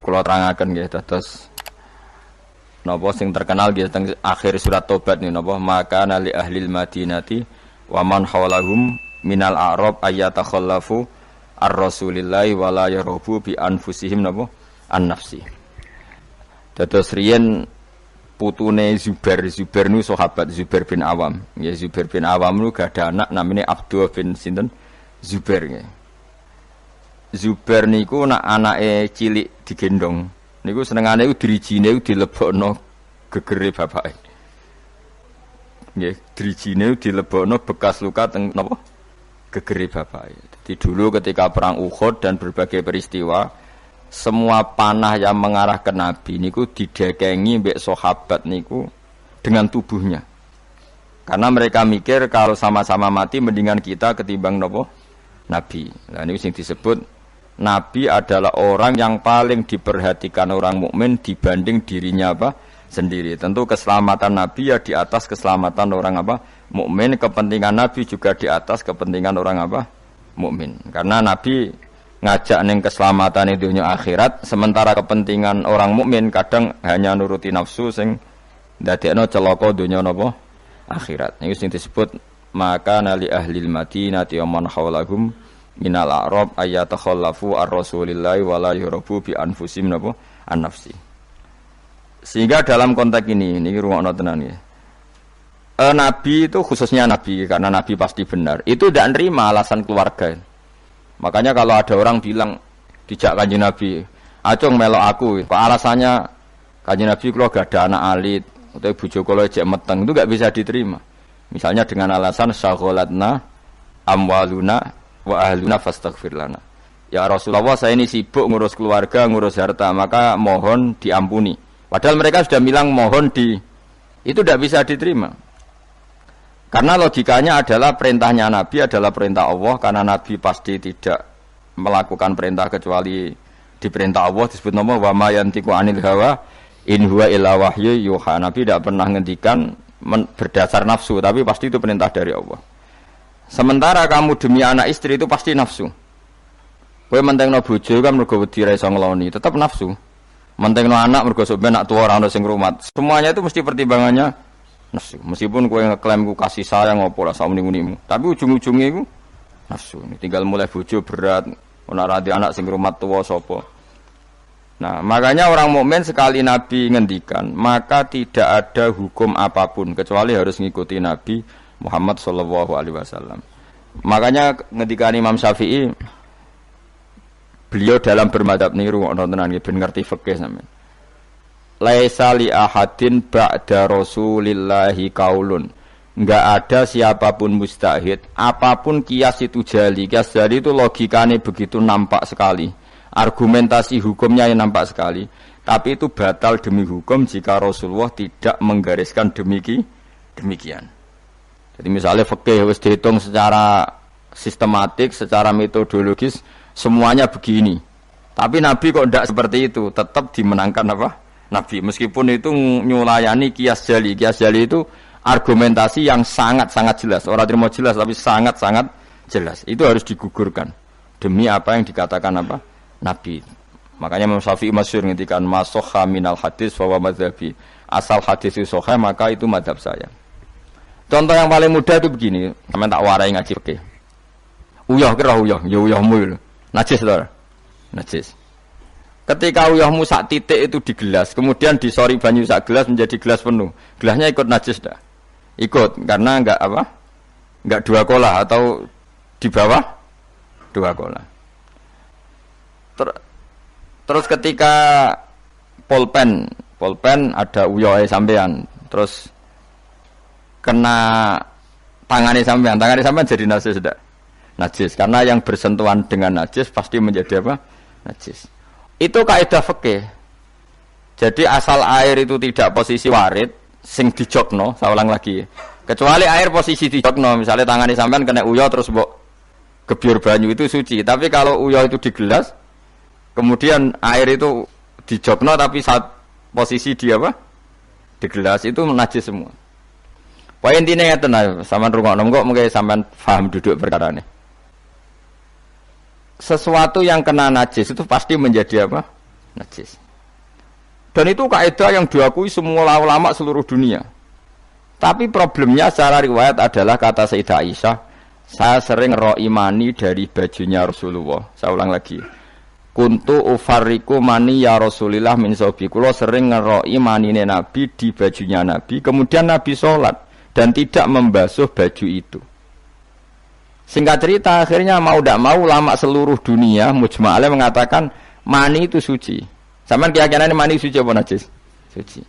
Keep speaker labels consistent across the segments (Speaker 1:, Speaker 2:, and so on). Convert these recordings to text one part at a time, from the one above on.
Speaker 1: kula terangaken nggih dados napa sing terkenal nggih teng akhir surat Tobat niku napa maka li ahlil madinati wa man hawlahum minal a'rab ayatakhallafu ar-rasulillahi wala yarubu bi anfusihim napa an-nafsi. Dados riyen putune Zubair niku sahabat Zubair bin Awam. Ya Zubair bin Awam niku gadah anak namanya Abdullah bin sinten Zubair nggih. Zubair niku nak anake cilik digendong. Niku senengane iku dirijine dilebokno gegere bapake. Nggih, dirijine dilebokno bekas luka teng napa? Gegere bapake. Jadi dulu ketika perang Uhud dan berbagai peristiwa, semua panah yang mengarah ke Nabi niku didekengi mbek sahabat niku dengan tubuhnya. Karena mereka mikir kalau sama-sama mati mendingan kita ketimbang napa? Nabi. Nah niku sing disebut Nabi adalah orang yang paling diperhatikan orang mukmin dibanding dirinya apa sendiri. Tentu keselamatan Nabi ya di atas keselamatan orang apa mukmin, kepentingan Nabi juga di atas kepentingan orang apa mukmin. Karena Nabi ngajak ning keselamatan dunia akhirat, sementara kepentingan orang mukmin kadang hanya nuruti nafsu sing ndadekno celaka dunia napa akhirat. Ini sing disebut maka nali ahlil madinati wa man hawlahum minal a'rab ayatakhallafu ar-rasulillahi wala yurabu bi anfusim napa an-nafsi. Sehingga dalam konteks ini rungokno tenan ya. Nabi itu khususnya Nabi karena Nabi pasti benar. Itu tidak nerima alasan keluarga. Makanya kalau ada orang bilang dijak Kanjeng Nabi, "Acung melok aku." Kok alasannya Kanjeng Nabi kula gak ada anak alit utawa bojo kula jek meteng, itu enggak bisa diterima. Misalnya dengan alasan syaghalatna amwaluna wa ahluna fastaghfir lana. Ya Rasulullah, saya ini sibuk ngurus keluarga, ngurus harta, maka mohon diampuni. Padahal mereka sudah bilang mohon itu tidak bisa diterima. Karena logikanya adalah perintahnya Nabi adalah perintah Allah, karena Nabi pasti tidak melakukan perintah kecuali diperintah Allah, disebut nama wa ma yantiqu anil hawa in huwa illa wahyu yuha. Nabi tidak pernah ngendikan berdasar nafsu, tapi pasti itu perintah dari Allah. Sementara kamu demi anak istri itu pasti nafsu. Kowe mentengno bojo kan mergo wedi ra iso ngeloni, tetap nafsu. Mentengno anak mergo sok ben nak tuwa ora ono sing ngrumat. Semuanya itu mesti pertimbangannya nafsu. Meskipun kowe ngeklaim ku kasih sayang apa ora sauni-unimu, tapi ujung-ujungnya iku nafsu. Tinggal mulai bojo berat, ora radi anak sing ngrumat tuwa sapa. Nah, makanya orang mukmin sekali Nabi ngendikan, maka tidak ada hukum apapun kecuali harus ngikuti Nabi Muhammad sallallahu alaihi wasallam. Makanya ketika Imam Syafi'i beliau dalam bermadhab niru nontonan ben ngerti fikih sampean. Laisa li ahadin ba'da Rasulillahi qaulun. Enggak ada siapapun mustahid, apapun kias itu jali. Kias jali itu logikanya begitu nampak sekali. Argumentasi hukumnya yang nampak sekali. Tapi itu batal demi hukum jika Rasulullah tidak menggariskan demikian. Jadi misalnya fikih wis dihitung secara sistematik, secara metodologis semuanya begini. Tapi Nabi kok tidak seperti itu, tetap dimenangkan apa? Nabi. Meskipun itu nyulayani kias jali. Kias jali itu argumentasi yang sangat-sangat jelas. Orang terima jelas tapi sangat-sangat jelas. Itu harus digugurkan demi apa yang dikatakan apa? Nabi. Makanya Imam Syafi'i masyhur ngendikan masokha minal hadis wa madzhabi. Asal hadis itu sahih maka itu mazhab saya. Contoh yang paling mudah itu begini, sampeyan tak warai ngaji fikih. Uyah kira uyah, ya uyahmu lho. Najis to. Najis. Ketika uyahmu sak titik itu di gelas, kemudian disori banyu sak gelas menjadi gelas penuh. Gelasnya ikut najis dah. Ikut karena enggak apa? Enggak dua kolah atau di bawah dua kolah. Terus ketika pulpen ada uyah sampean, terus kena tangannya sampean jadi najis sudah. Najis karena yang bersentuhan dengan najis pasti menjadi apa? Najis. Itu kaidah fikih. Jadi asal air itu tidak posisi warid sing dijokno, saya ulang lagi. Kecuali air posisi dijokno, misalnya tangannya sampean kena uyah terus mbok gebyur banyu itu suci. Tapi kalau uyah itu di gelas, kemudian air itu dijokno tapi saat posisi di apa? Di gelas itu najis semua. Poin intinya ya tenang, sampean rungokno kok mungkin sampean paham duduk perkara ini. Sesuatu yang kena najis itu pasti menjadi apa? najis. Dan itu kaidah yang diakui semua ulama seluruh dunia. Tapi problemnya secara riwayat adalah kata Sayyidah Aisyah, saya sering ro'i mani dari bajunya Rasulullah. Saya ulang lagi. Kuntu ufarriku mani ya Rasulillah min sobi. Kulo sering ngeroi manine Nabi di bajunya Nabi. Kemudian Nabi sholat dan tidak membasuh baju itu. Singkat cerita akhirnya mau tidak mau ulama seluruh dunia mujma'alnya mengatakan mani itu suci. Sampeyan keyakinan mani suci apa najis? Suci.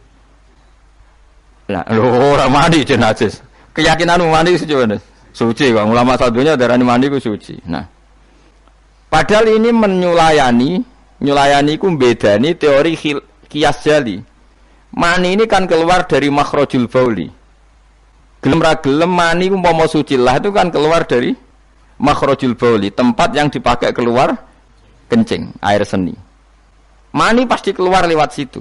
Speaker 1: Lah orang mani itu najis. Keyakinan mani suci apa? Suci. Ulama satunya darani mani itu suci. Nah, padahal ini nyulayani ku bedani teori kias jali. Mani ini kan keluar dari makhrajul bauli. Gelem ra gelem mani umpama suci lah itu kan keluar dari makhrajul bauli, tempat yang dipakai keluar kencing, air seni. Mani pasti keluar lewat situ.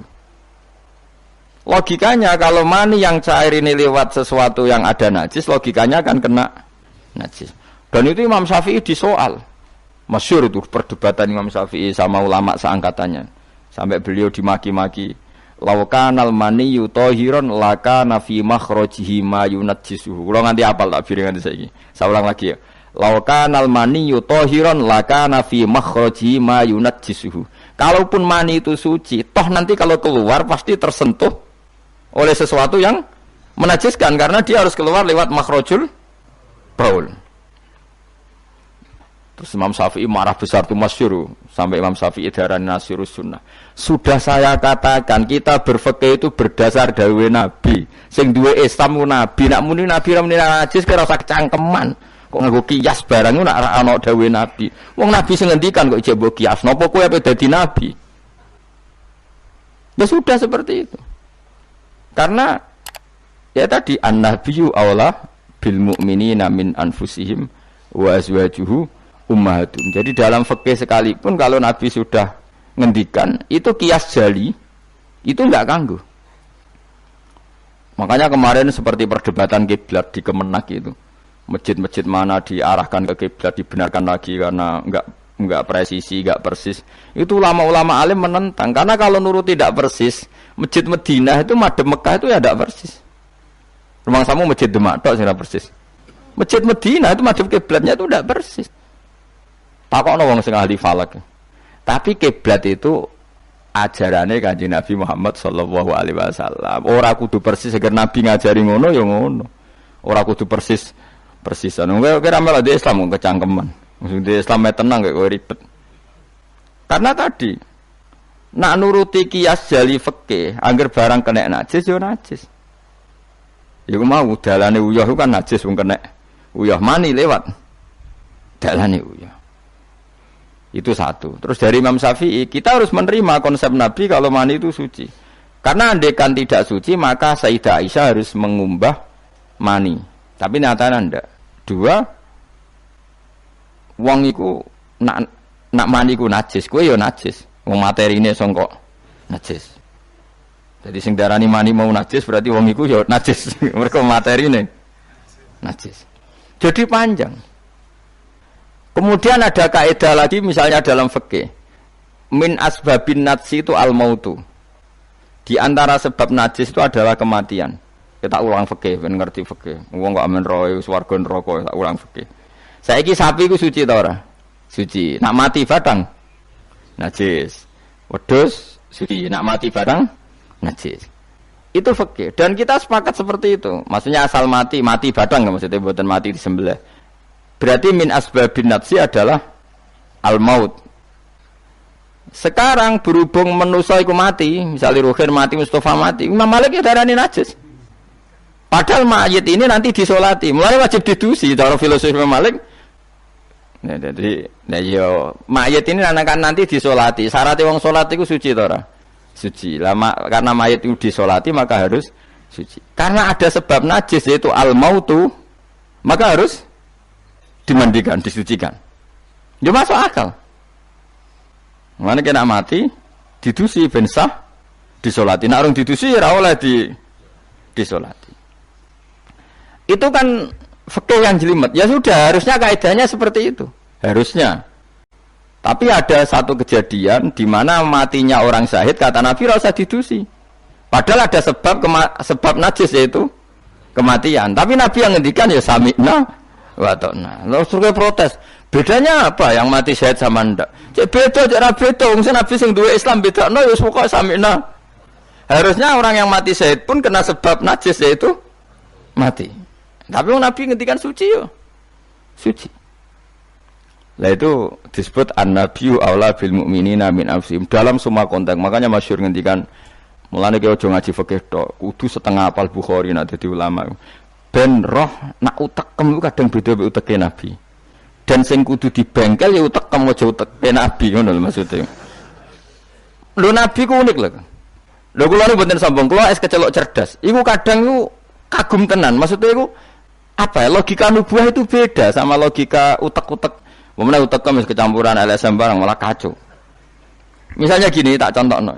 Speaker 1: Logikanya kalau mani yang cair ini lewat sesuatu yang ada najis, logikanya akan kena najis. Dan itu Imam Syafi'i disoal. Masyhur itu perdebatan Imam Syafi'i sama ulama seangkatannya. Sampai beliau dimaki-maki. Laukanal maniyyu tahiran lakana fi makhrajihi ma yunajjisuhu. Kula nganti apal tak bir nganti saiki. Saya ulang lagi ya. Laukanal maniyyu tahiran lakana fi makhrajihi ma yunajjisuhu. Kalaupun mani itu suci, toh nanti kalau keluar pasti tersentuh oleh sesuatu yang menajiskan karena dia harus keluar lewat makhrajul baul. Terus Imam Syafi'i marah besar itu masyhur sampai Imam Syafi'i darani nasirus sunnah. Sudah saya katakan kita berfikih itu berdasar dawuh Nabi. Sing duwe Islam ku Nabi, nak muni Nabi ra muni najis kira sak cangkeman. Kok nggo kias barang nak ana dawuh Nabi. Wong Nabi sing ngendikan kok jebok kias. Napa kowe ape dadi nabi? Ya sudah seperti itu. Karena ya tadi an-nabiyyu aula bil mu'minina min anfusihim wa azwajuhu ummahatum. Jadi dalam fikih sekalipun kalau Nabi sudah ngendikan itu kias jali, itu enggak ganggu. Makanya kemarin seperti perdebatan kiblat di Kemenak itu. Masjid-masjid mana diarahkan ke kiblat dibenarkan lagi karena enggak presisi, enggak persis. Itu ulama-ulama alim menentang karena kalau nurut tidak persis, Masjid Madinah itu madhep Mekah itu ya enggak persis. Rumah samu Masjid Demak tok sing persis. Masjid Madinah itu madhep kiblatnya itu enggak persis. Takokno wong sing ahli falak. Tapi kiblat itu ajarannya Kanjeng Nabi Muhammad sallallahu alaihi wasallam. Ora kudu persis agar Nabi ngajari ngono ya ngono. Ora kudu persisan. Kowe kira malah di Islam kecangkeman. Maksud di Islam tenang gak kowe ribet. Karena tadi nak nuruti kias jali fikih, angger barang kena najis ya najis. Ya mau dalane uyah kan najis wong kena. Uyah mani lewat. Dalane uyah. Itu satu. Terus dari Imam Syafi'i, kita harus menerima konsep Nabi kalau mani itu suci. Karena andaikan tidak suci, maka Sayyidah Aisyah harus mengumbah mani. Tapi nyatanya ndak. Dua, wong iku nak mani ku najis, kowe ya najis. Wong materine sangka najis. Jadi sing darani mani mau najis berarti wong iku ya najis. Mergo materine najis. Jadi panjang. Kemudian ada kaidah lagi misalnya dalam fikih. Min asbabin najsi itu al-mautu. Di antara sebab najis itu adalah kematian. Kita ulang fikih, ben ngerti fikih. Wong kok amen roe swarga neraka, tak ulang fikih. Saiki sapi ku suci ta ora? Suci. Nak mati batang najis. Wedhus suci, nak mati batang najis. Itu fikih. Dan kita sepakat seperti itu. Maksudnya asal mati batang maksudnya mboten mati disembelih. Berarti min asbabin najsi adalah al-maut. Sekarang berhubung manusa iku mati, misalnya Ruhin mati, Mustafa mati, Imam Malik ya darani najis. Padahal mayit ini nanti disolati, mulai wajib didusi. Cara filosofi Imam Malik, nah jadi, mayit ini akan nanti disolati. Syaratnya wong solat itu suci tora, suci. Lama karena mayit itu disolati maka harus suci. Karena ada sebab najis yaitu al-mautu, maka harus dimandikan, disucikan. Dia masuk akal. Mana kena mati, didusi ben sah, disolati. Nak orang didusi ora oleh disolati. Itu kan fikih yang jelimet. Ya sudah, harusnya kaidahnya seperti itu. Harusnya. Tapi ada satu kejadian di mana matinya orang syahid kata Nabi ora usah didusi. Padahal ada sebab najis yaitu kematian. Tapi Nabi yang ngendikan ya sami'na wa ta'na. Lalu suruh protes. Bedanya apa yang mati syahid sama ndak? Cek beda, cek ra beda. Wong Nabi sing duwe Islam bedakno ya pokoke sami'na. Harusnya orang yang mati syahid pun kena sebab najis yaitu mati. Tapi Nabi ngendikan suci yo. Suci. Lah itu disebut an-nabiyyu aula bil mu'minina min anfusihim dalam semua konteks. Makanya masyhur ngendikan mulane ki aja ngaji fikih tok, kudu setengah hafal Bukhari nek dadi ulama. Ben roh nak utekem kadang beda mek uteke Nabi. Dan sing kudu dibengkel ya utekem aja uteke Nabi ngono lho maksudnya. Lho Nabi ku unik lho. Lho kula niku mboten sombong, kula es kecelok cerdas. Iku kadang iku kagum tenan. Maksudnya iku apa ya? Logika nubuah itu beda sama logika utek-utek. Memang utekem kecampuran LSM barang malah kacau. Misalnya gini tak contohno.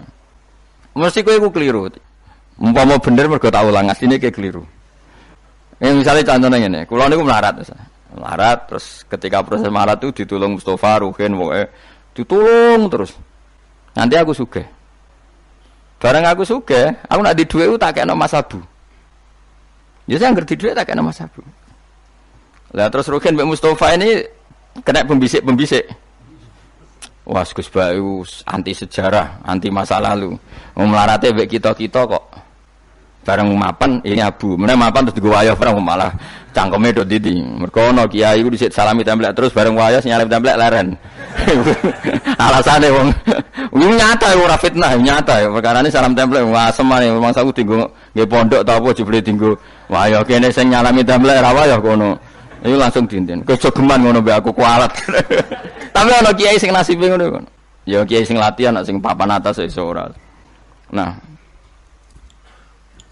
Speaker 1: Mesti kowe iku keliru. Umpama bener mergo tak ulang asline iki keliru. Misalnya contohnya ngene, kula niku melarat. Melarat terus ketika proses melarat itu ditulung Mustofa, Ruhin, pokoke ditulung terus. Nanti aku sugih. Bareng aku sugih, aku nak di dhuwit tak kena Mas Abu. Ya saya ngerti dhuwit tak kena Mas Abu. Lah terus Ruhin mbek Mustofa ini kena pembisik. Wah, Gus Bayu anti sejarah, anti masa lalu. Melarate mbek kita-kita kok bareng mapan ini Abu. Meneh mapan terus digo wayah bareng malah cangkeme ndok ndi. Mergo ana kiai iku dhisik salami templek terus bareng wayah nyalip templek leren. Alasane wong nyata ora fitnah, nyata ya. Perkarane salam templek wasemane memang aku dienggo nggih pondok ta apa jebule dienggo wayah kene sing nyalami templek ra wayah kono. Itu langsung dinten. Kejogeman ngono mbek aku kualat. Tapi ana kiai sing nasibe ngono. Ya kiai sing latihan sing papan atas iso ora. Nah,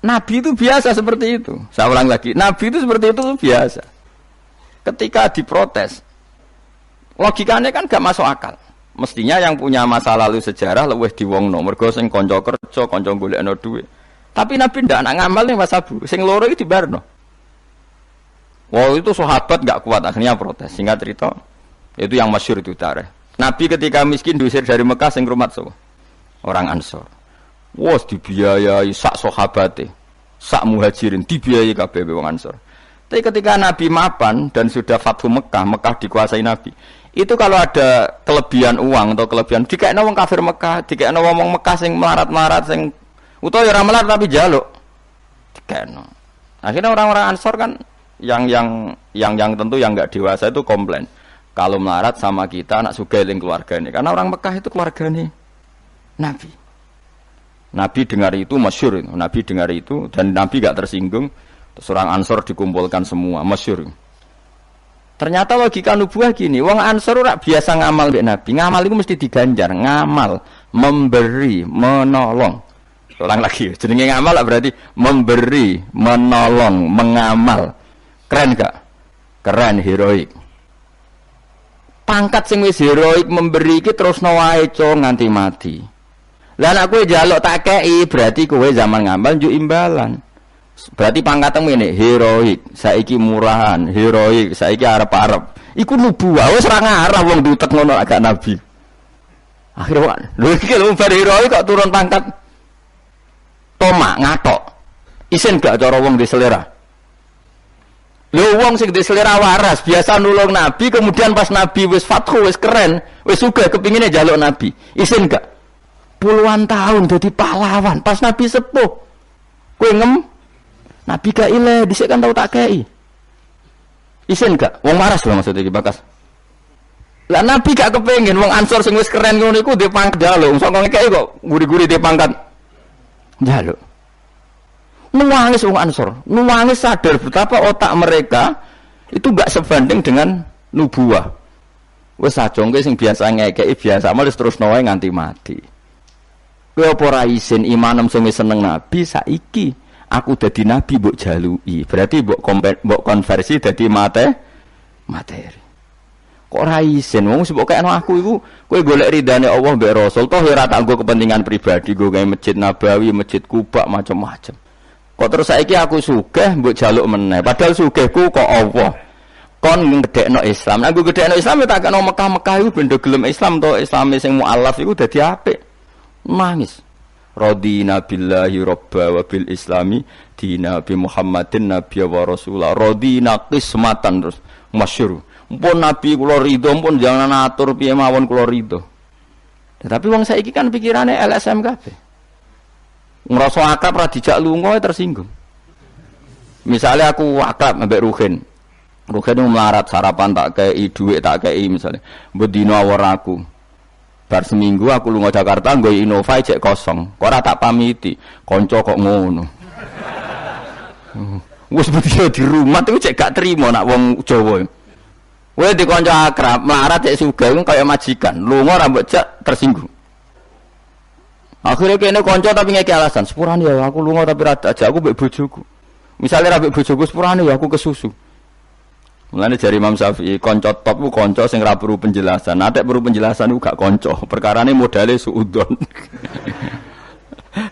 Speaker 1: Nabi itu biasa seperti itu. Saya ulang lagi, Nabi itu seperti itu biasa. Ketika diprotes, logikanya kan gak masuk akal. Mestinya yang punya masa lalu sejarah luwih diwongno, mergo sing kanca kerja, kanca golekno dhuwit. Tapi Nabi ndak nak ngamal ning Mas Abu, sing loro iki dibarno. Wow itu sahabat nggak kuat akhirnya protes. Singkat cerita itu yang masyhur itu tarikh. Nabi ketika miskin diusir dari Mekah sing rumat so orang Ansor. Wos dibiayai sak sahabate, sak muhajirin dibiayai kabeh wong Ansor. Tapi ketika Nabi mapan dan sudah Fathu Mekah, Mekah dikuasai Nabi. Itu kalau ada kelebihan uang atau kelebihan dikekno wong kafir Mekah, dikekno wong Mekah sing melarat-melarat sing utawa ora melarat tapi jaluk. Dikekno. Akhirnya orang-orang Ansor kan yang tentu yang enggak dewasa itu komplain kalau melarat sama kita anak sugih keluarga ini karena orang Mekah itu keluarga nih Nabi dengar itu masyhur itu. Nabi dengar itu dan Nabi enggak tersinggung terus orang Ansor dikumpulkan semua masyhur ternyata logika nubuah gini wong Ansor ora biasa ngamal mbek Nabi ngamal itu mesti diganjar ngamal memberi menolong ulang lagi jenenge ngamal berarti memberi menolong mengamal. Keren gak? Keren, heroik. Pangkat sing wis heroik memberi iki terusno wae nganti mati. Lah nek kowe njaluk tak kei berarti kowe zaman ngamal njuk imbalan. Berarti pangkatmu ngene, heroik, saiki murahan, heroik, saiki arep-arep. Iku nubuwah wis ora ngarah wong diutek ngono agak Nabi. Akhire lho iki lho bar heroik kok turun pangkat. Tomak ngatok. Isin gak cara wong di selera? Lho wong sing selera waras biasa nulung Nabi kemudian pas Nabi wis fathu wis keren wis sugih kepingine njaluk Nabi isin gak puluhan tahun dadi pahlawan pas Nabi sepuh kowe Nabi gak ile dhisik kan tau tak kei isin gak wong waras lho maksud iki bakas lah Nabi gak kepengin wong Ansor sing wis keren ngono iku dhe pangkat njaluk sok ngekeki kok guri-guri dhe pangkat njaluk nuwangis wong Ansor, nuwangis sadar betapa otak mereka itu enggak sebanding dengan nubuah. Wis sajongke sing biasa ngekeki biasa malah terus wae nganti mati. Kowe apa ora isin imanem sing seneng Nabi saiki aku dadi nabi mbok jaluki. Berarti mbok konversi dadi materi. Kok ora isin wong sebab kene aku iku kowe golek ridane Allah mbek Rasul toh ora tak nggo kepentingan pribadi nggo gawe masjid Nabawi, masjid Kuba macam-macam. Kok terus saiki aku sugih mbok jaluk meneh padahal sugihku kok Allah kon ngedekno Islam. Nek ngedekno Islam ya tak kena Mekah-Mekah iku bendo gelem Islam to, Islame sing mualaf iku dadi apik. Nangis. Radina billahi robba wa bil islami dina bi Muhammadin nabiyya wa rasulah. Radina qismatan terus masyhur. Mpun nabi kula ridho, mpun jangan atur piye mawon kula ridho. Tapi wong saiki kan pikirane LSM kabeh. Ngrasa akrab ra dijak lunga tersinggung. Misalnya aku akrab ambek Ruhin. Ruhin melarat sarapan tak kei dhuwit tak kei misalnya. Bedino awor aku. Bar seminggu aku lunga Jakarta nggo Innova cek kosong. Kok ora tak pamiti. Kanca kok ngono. Wis bedino di rumah tuh cek gak trimo nak wong Jawa. Kowe di kanca akrab melarat cek sugih kaya majikan. Lunga ora mbok cek tersinggung. Akhirnya kene kanca tapi ngeki alasan. Sepurane ya aku lunga tapi ra ajak aku mbek bojoku. Misalnya rabi bojoku sepurane ya aku kesusu. Mulane jari Imam Syafi'i kanca top ku kanca sing ra perlu penjelasan. Nek perlu penjelasan ku gak kanca. Perkarane modale suudon.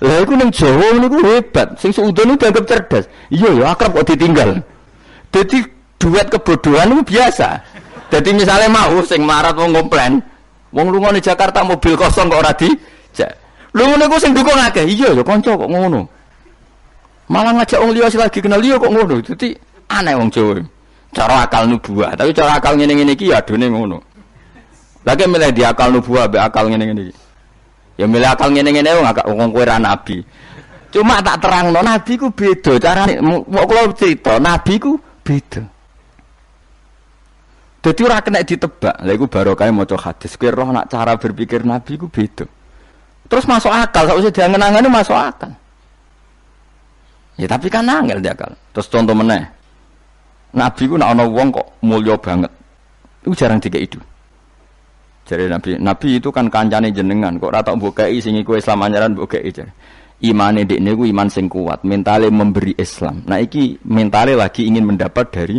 Speaker 1: Lah iku ning Jawa niku hebat. Sing suudon itu dianggap cerdas. Iya ya akrab kok ditinggal. Dadi duet kebodohan itu biasa. Dadi misalnya mau sing marat wong komplain, wong lunga ning Jakarta mobil kosong kok ora dijak. Lho ngene ku sing dukung akeh. Iya ya kanca kok ngono. Malah ngajak wong liya lagi kenal liya kok ngono. Dadi aneh wong Jawa. Cara akal nubuah, tapi cara akal ngene-ngene iki ya adone ngono. Lagi milih di akal nubuah mbek akal ngene-ngene iki. Ya milih akal ngene-ngene wong kowe ra nabi. Cuma tak terangno nabi ku beda carane. Kok kula cerita nabi ku beda. Dadi ora kena ditebak. Lha iku barokah maca hadis. Kowe roh nak cara berpikir nabi ku beda. Terus masuk akal, sakwise diangen-angene masuk akal. Ya tapi kan angel dia akal. Terus contoh meneh. Nabi ku nek ana wong kok mulya banget. Iku jarang dikek itu. Jare Nabi itu kan kancane jenengan, kok ora tak mbokeki sing iku Islam anyaran mbokeki jare. Imane ndekne ku iman sing kuat, mentale memberi Islam. Nah iki mentale lagi ingin mendapat dari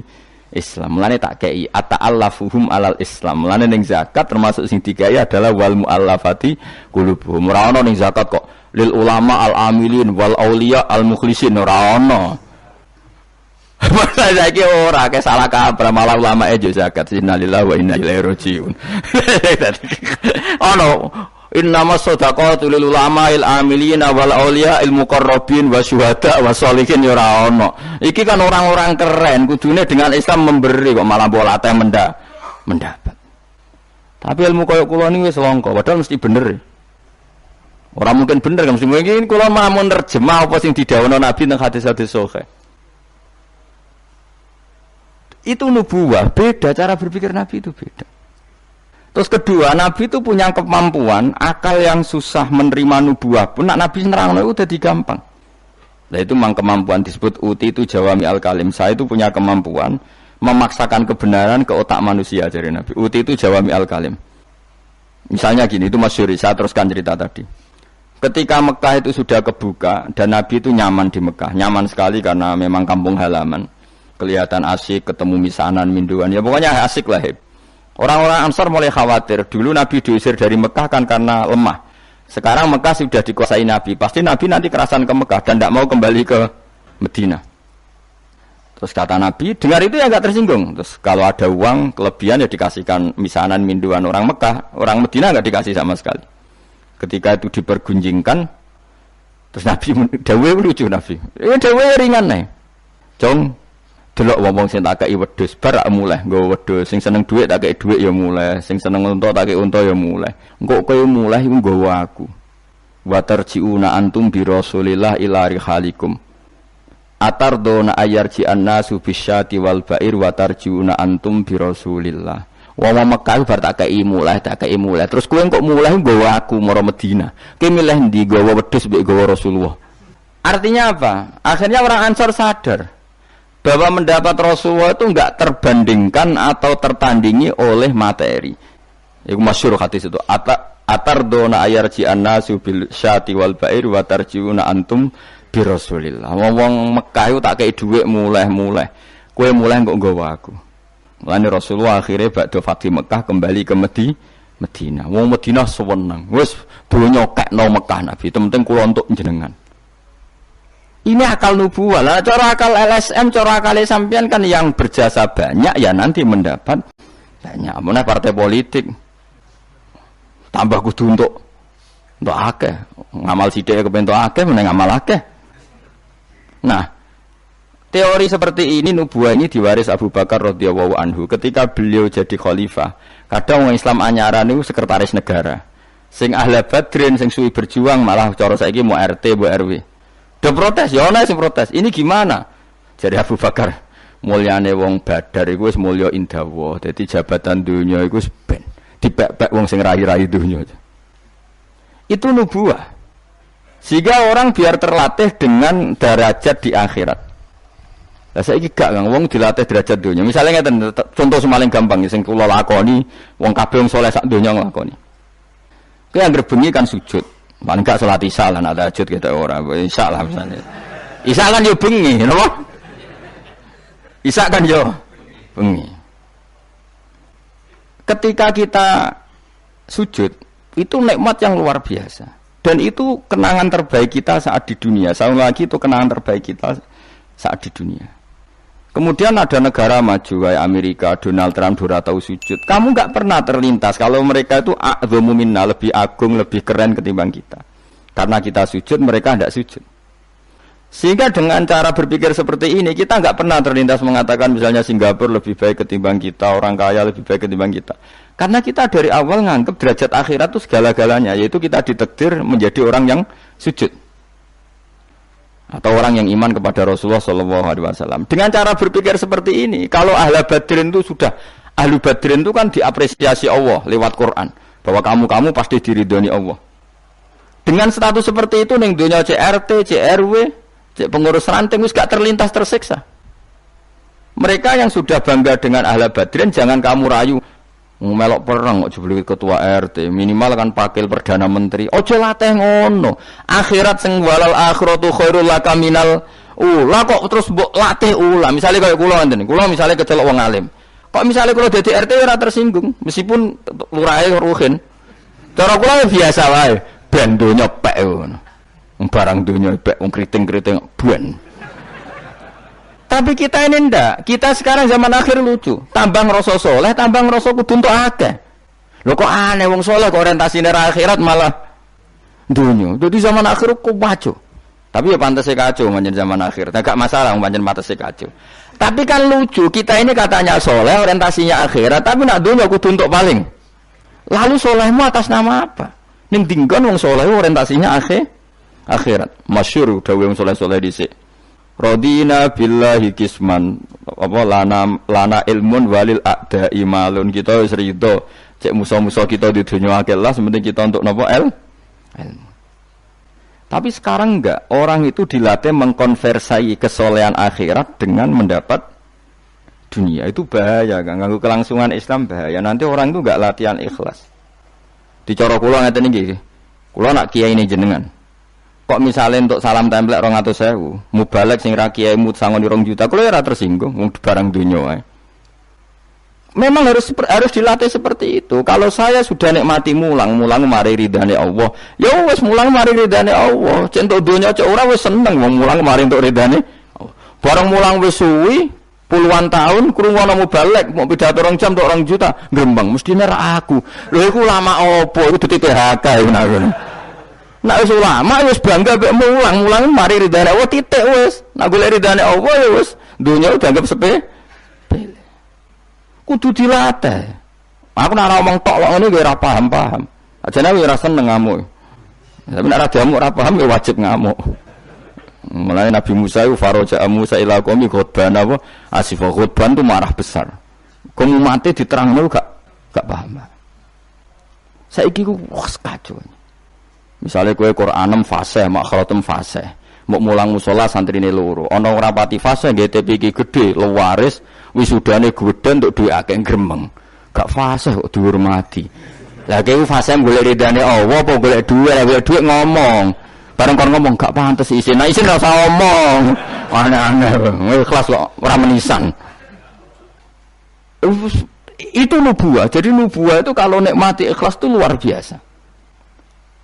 Speaker 1: Islam. Mulane tak kei ata'allafuhum alal Islam. Mulane ning zakat termasuk sing dikai adalah wal muallafati qulubuhum. Ora ana ning zakat kok lil ulama al amilin wal auliya al mukhlisin ora ana. Saiki ora ke salah kaprah malah ulama e zakat innalillahi wa inna ilaihi rajiun. Ono innamas shadaqatu lil ulama il amilin wal auliya il muqarrabin wa syuhada wa sholihin ora ono. Iki kan orang-orang keren kudune dengan Islam memberi kok malah bola teh mendapat. Tapi ilmu koyo kula niku wis langka padahal mesti bener. Ora mungkin bener kan mesti mungkin kula mamun nerjemah apa sing didhawuhna Nabi nang hadis-hadis sahih. Itu nubuwah, beda cara berpikir Nabi itu beda. Terus kedua, Nabi itu punya kemampuan akal yang susah menerima nubuwah pun nak Nabi nerangno itu jadi gampang. Nah itu memang kemampuan disebut uti itu jawami al-kalim. Saya itu punya kemampuan memaksakan kebenaran ke otak manusia dari Nabi. Uti itu jawami al-kalim. Misalnya gini, itu masyhur, saya teruskan cerita tadi. Ketika Mekah itu sudah kebuka dan Nabi itu nyaman di Mekah, nyaman sekali karena memang kampung halaman. Kelihatan asik, ketemu misanan, minduan, ya pokoknya asik lah. Orang-orang Ansar mulai khawatir. Dulu Nabi diusir dari Mekah kan karena lemah. Sekarang Mekah sudah dikuasai Nabi. Pasti Nabi nanti kerasan ke Mekah dan tidak mau kembali ke Medina. Terus kata Nabi, dengar itu ya agak tersinggung. Terus kalau ada uang kelebihan ya dikasihkan misanan, minduan orang Mekah. Orang Medina nggak dikasih sama sekali. Ketika itu dipergunjingkan, terus Nabi, dawe lucu Nabi. Dawe ringan nih. Jong. Delok wong sing tak kei wedhus bar mulai nggo wedhus sing seneng dhuwit tak kei dhuwit ya mulai sing seneng unta tak kei unta ya mulai engko kowe mulai iku nggawa aku wa tarjiuna antum bi rasulillah ila rihalikum atardona ayarji annasu bisyati wal bair wa tarjiuna antum bi rasulillah wa Mekah bar tak kei mulai terus kowe kok mulai nggawa aku mara Madinah kowe milih ndi nggawa wedhus mbek nggawa Rasulullah. Artinya apa? Akhirnya orang Ansar sadar bahwa mendapat Rasulullah itu enggak terbandingkan atau tertandingi oleh materi. Iku masyhur hadis itu. Atardona ayarji annasu bil syati wal bair wa tarjiuna antum bi Rasulillah. Wong Mekah itu tak kei dhuwit mulai. Kowe mulai kok nggawa aku. Mulane Rasulullah akhirnya badhe Fatih Mekah kembali ke Medina. Wong Medina seneng. Wis donya kekno Mekah Nabi. Penting kula untuk jenengan. Ini akal nubuwah. Lah cara akal LSM, cara akal sampean kan yang berjasa banyak ya nanti mendapat banyak. Mana partai politik tambah kudu untuk akeh. Ngamal sithik kepen untuk akeh meneng ngamal akeh. Nah, teori seperti ini nubuwah ini diwaris Abu Bakar radhiyallahu anhu ketika beliau jadi khalifah. Kadang orang Islam anyaran itu sekretaris negara. Sing ahli Badrin sing suwi berjuang malah cara saiki mau RT, mau RW. Udah protes, ya ana sing protes. Ini gimana? Jadi Abu Bakar, mulyane wong Badar iku wis mulya indawa. Dadi jabatan dunya iku wis ben dipek-pek wong sing rai-rai dunya. Itu nubuwah. Sehingga orang biar terlatih dengan derajat di akhirat. Lah saiki gak Kang wong dilatih derajat dunya. Misale ngeten contoh semaling gampang sing kula lakoni, wong kabeh wong saleh sak donya nglakoni. Kuwi anggere bengi kan sujud. Paling gak salat isya lan ada tahajud kita ora. Isya lah misalnya. Isya kan yo bengi, napa? Isya kan yo bengi. Ketika kita sujud, itu nikmat yang luar biasa. Dan itu kenangan terbaik kita saat di dunia. Sekali lagi itu kenangan terbaik kita saat di dunia. Kemudian ada negara maju kayak Amerika, Donald Trump sudah tahu sujud. Kamu nggak pernah terlintas kalau mereka itu a'dhamu minna, lebih agung, lebih keren ketimbang kita. Karena kita sujud, mereka tidak sujud. Sehingga dengan cara berpikir seperti ini, kita nggak pernah terlintas mengatakan misalnya Singapura lebih baik ketimbang kita, orang kaya lebih baik ketimbang kita. Karena kita dari awal nganggap derajat akhirat itu segala-galanya, yaitu kita ditakdir menjadi orang yang sujud. Atau orang yang iman kepada Rasulullah SAW. Dengan cara berpikir seperti ini, kalau ahli Badrin itu sudah, ahli Badrin itu kan diapresiasi Allah lewat Quran, bahwa kamu pasti diridhoni Allah. Dengan status seperti itu, ning dunia CRT, CRW, pengurus ranting, itu gak terlintas tersiksa. Mereka yang sudah bangga dengan ahli Badrin, jangan kamu rayu. Melok perang kok jebul ketua RT, minimal kan pakil perdana menteri. Ojo latih ngono. Akhirat sing walal akhiratu khairul laka minal ula kok terus mbok latih ula. Misale kaya kula ngenten. Kula misale kecelok wong alim. Kok misale kula dadi RT ora tersinggung meskipun lurahe ruhin. Cara kula biasa wae. Ben donya pek ngono. Barang donya pek wong kriting-kriting ben. Tapi kita ini ndak. Kita sekarang zaman akhir lucu. Tambang rasa soleh, tambang rasa kudu entuk akeh. Lho kok aneh wong soleh kok orientasine ra akhirat malah dunya. Jadi zaman akhir kok kacau. Tapi ya pantes kacau manjen zaman akhir. Enggak masalah manjen pantes kacau. Tapi kan lucu, kita ini katanya soleh, orientasinya akhirat, tapi nak dunya kudu entuk paling. Lalu solehmu atas nama apa? Ning dinggon wong soleh orientasinya akhirat. Masyhur dawuh wong soleh-soleh dhisik. Radina billahi kisman apa lana ilmun walil a'da'i malun. Kita wis rido cek musuh-musuh kita di dunia akeh lah sementing kita untuk napa ilmu. Tapi sekarang enggak, orang itu dilatih mengkonversai kesolehan akhirat dengan mendapat dunia. Itu bahaya kan, ganggu kelangsungan Islam bahaya. Nanti orang itu enggak latihan ikhlas. Dicara kula ngeten iki. Kula nak kiai ini jenengan. Kok misalnya untuk salam template 200.000, mubalek sing ra kiai mut sangon 2 juta, kalau ora tersinggung, wong barang dunya wae. Memang harus dilatih seperti itu. Kalau saya sudah nikmati mulang mari ridane Allah. Ya wis mulang mari ridane Allah. Centok dunya cek ora wis seneng wong mulang mari entuk ridane. Barang mulang wis suwi puluhan tahun krungono mubalek mau pidato 2 jam tok 2 juta, grembang mestine ra aku. Lho iku lama opo? Iku dadi PHK ngono. Nak wis ulama wis bangga mek mulang mari ridane Allah titik wis. Nak golek ridane Allah ya wis dunya dianggap sepele. Kudu dilatih. Aku nak ngomong tok kok ngene ora paham. Ajane ora seneng ngamuk. Tapi nek ora diamuk ora paham ya wajib ngamuk. Mulai Nabi Musa itu faraja Musa ila qaumi khutban apa asif khutban itu marah besar. Kamu mati diterangno gak paham. Saiki ku wis kacau. Misalnya kue Qur'anem fasih, makhratem fasih, mau mulang musola santrine loro, ana ora pati fasih GTP iki gedhe, lewaris, wisudane gedhe untuk duwe akeh gremeng. Gak fasih kok dihormati. Lah kowe fasih golek ridane Allah apa golek dhuwit ngomong. Bareng kon ngomong gak pantes isin. Nah isin ora usah ngomong. Aneh-aneh, ikhlas kok ora menisan. Itu nubuwah. Jadi nubuwah itu kalau nikmati ikhlas itu luar biasa.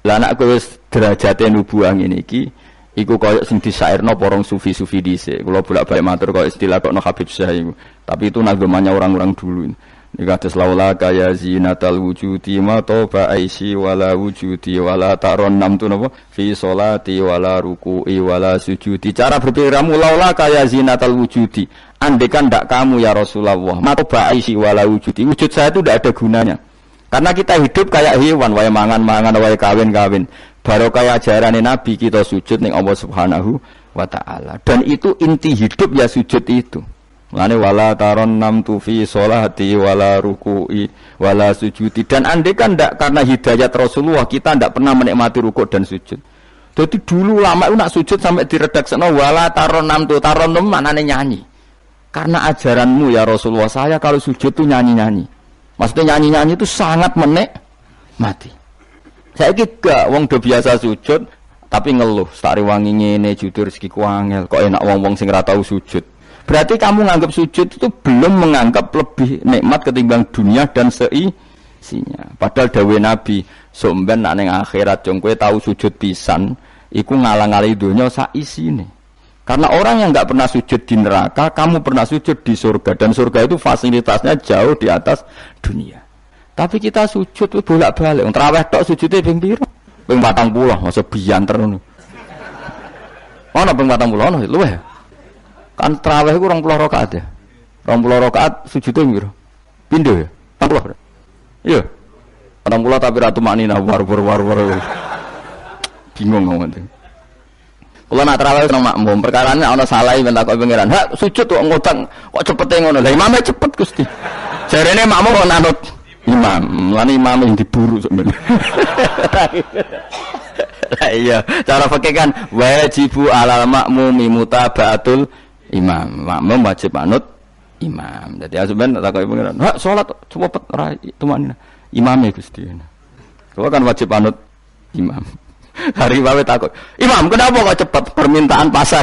Speaker 1: Lah anak kowe derajate nubuwah ngene iki Iku koyo sing disairno porong sufi-sufi dhisik. Kula bolak-balik matur koyo istilah kok no Habib Syah iku. Tapi itu nagamanya orang-orang dulu. Iki kados laula kaya zinatal wujudi ma toba aisi wala wujudi wala taron nam tu napa fi sholati wala ruku'i wala sujudi. Cara berpikirmu laula kaya zinatal wujudi. Andekan ndak kamu ya Rasulullah, ma toba aisi wala wujudi. Wujud saya itu ndak ada gunanya. Karena kita hidup kayak hewan, wae mangan-mangan, wae kawin-kawin. Baru kayak ajaran Nabi kita sujud ning Allah Subhanahu wa taala. Dan itu inti hidup ya sujud itu. Lane wala taron nam tu fi sholati wala ruku'i wala sujudi. Dan andai kan ndak karena hidayat Rasulullah kita ndak pernah menikmati rukuk dan sujud. Jadi dulu lama itu nak sujud sampai diredaksekno wala taron nam tu taron nam maknane nyanyi. Karena ajaranmu ya Rasulullah saya kalau sujud tuh nyanyi-nyanyi. Maksudnya nyanyi-nyanyi itu sangat menikmati. Saya gak wong do biasa sujud tapi ngeluh stari wangi ngene judur rezeki ku angel kok enak wong-wong sing ora tau sujud. Berarti kamu menganggap sujud itu belum menganggap lebih nikmat ketimbang dunia dan seisinya. Padahal dawuh Nabi, somben nek ning akhirat jong kowe tau sujud pisan, iku ngalang-alangi donya sak isine. Karena orang yang enggak pernah sujud di neraka, kamu pernah sujud di surga dan surga itu fasilitasnya jauh di atas dunia. Tapi kita sujud bolak-balik, traweh tok sujude ping pira? Ping 40, masa bianter ngono. Ono ping 40 ono luweh. Kan tarawih itu 20 rakaat ya. 20 rakaat sujudnya piro? Pindho ya? 40. Iya. 40 tapi ratu maknina war. Bingung ngomong. Kula nak tarawih nang makmum, perkarane ana salah ben takok pangeran. Hak sujud kok ngutang kok cepete ngono. Lah imame cepet Gusti. Jarene makmum kok nanut imam. Lan imam yang diburu sebenarnya. Lah iya, cara fikih kan wajibu alal makmumi mutabaatul imam, makmum wajib anut imam. Jadi asamben tak kok pengiran. Hak salat cepet ora tumanina. Imame Gusti. Kok kan wajib anut imam. Hari wae takut. Imam, kenapa kok cepet permintaan pasar?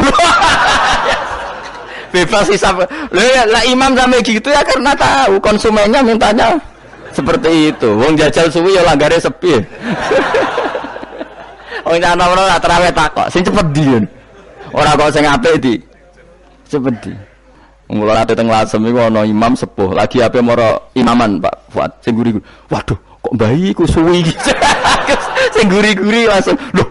Speaker 1: Bebas hisab. Lah imam sampai gitu ya karena tahu konsumennya mintanya seperti itu. Wong jajal suwi ya langgare sepi. Wong ana-ana tarawih takok, sing cepet ndi. Ora kok sing apik di. Cepet. Mula ate teng Lasem iku ana imam sepuh, lagi ape moro imaman Pak Fuad sing guri-guri. Waduh, kok bayi ku suwi iki. Sing guri-guri langsung lho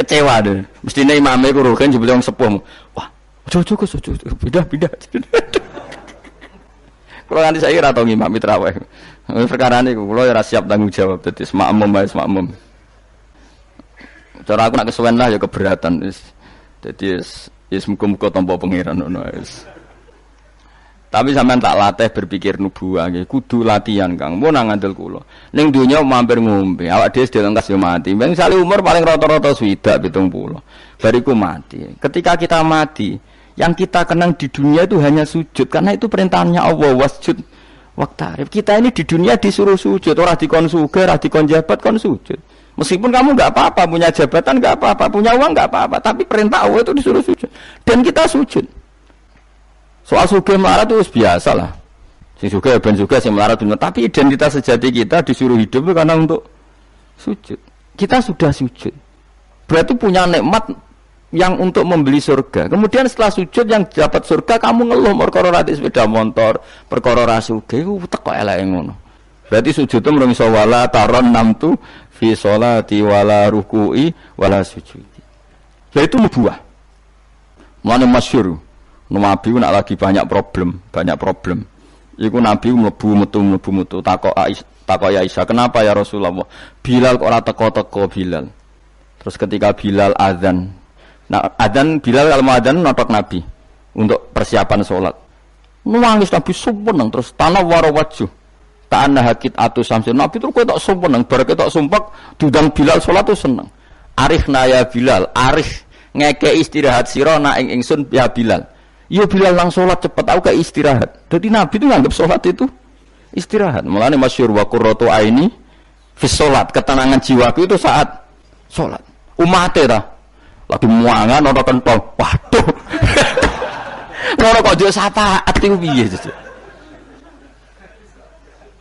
Speaker 1: kecewa deh. Mestine imame ku rugen jebule wong sepuh. Wah, ojo-ojo Gus, ojo. Pindah. Kalau nanti saya ora tau ngimami tarawih. Perkara niku kula ora siap tanggung jawab dadi makmum wae makmum. Cara aku nak kesuwen lah ya keberatan wis. Dadi wis muga-muga tampa pangeran ngono wis. Tapi sampean tak latih berpikir nubuwah nggih, kudu latihan Kang. Mun nang ngandel kula. Ning donya mampir ngombe, awak dhewe sedhe engkas yo mati. Wong sale umur paling rata-rata 70 70. Bariku mati. Ketika kita mati, yang kita kenang di dunia itu hanya sujud karena itu perintahnya Allah wasjud waqtarib. Kita ini di dunia disuruh sujud, ora dikon sugih, ora dikon jabat kon sujud. Meskipun kamu enggak apa-apa, punya jabatan enggak apa-apa, punya uang enggak apa-apa, tapi perintah Allah itu disuruh sujud. Dan kita sujud. Soal sugih melarat itu biasa lah. Sing sugih ben sugih, sing melarat bener. Tapi identitas sejati kita disuruh hidup itu karena untuk sujud. Kita sudah sujud. Berarti punya nikmat yang untuk membeli surga. Kemudian setelah sujud yang dapat surga kamu ngeluh perkara ra sepeda motor, perkara ra sugih ku teko eleke ngono. Berarti sujud itu mrung iso wala taron namtu fi sholati wala ruku'i wala sujudi. Itu nubuwah. Mulane masyhur. Nabi nak lagi banyak problem. Iku Nabi mlebu metu takok Aisyah, "Kenapa ya Rasulullah? Bilal kok ora teko-teko Bilal?" Terus ketika Bilal azan. Nah, adzan Bilal kalau mau adzan notok Nabi untuk persiapan sholat. Nangis Nabi sumpah terus tanah warawaju. Ta'anna hakit atu samsin. Nabi terus kowe tok sumpah bar ketok sumpah diundang Bilal sholat tuh seneng. Arifna ya Bilal, arif ngeke istirahat sira nak ing ingsun ya Bilal. Ya Bilal lang sholat cepet aku kayak istirahat. Jadi Nabi itu nganggap sholat itu istirahat. Mulane masyhur wa qurratu aini fi sholat, ketenangan jiwaku itu saat sholat. Umate ta lagi muangan ana kentong. Waduh. Ora kok yo syafaat iku piye to.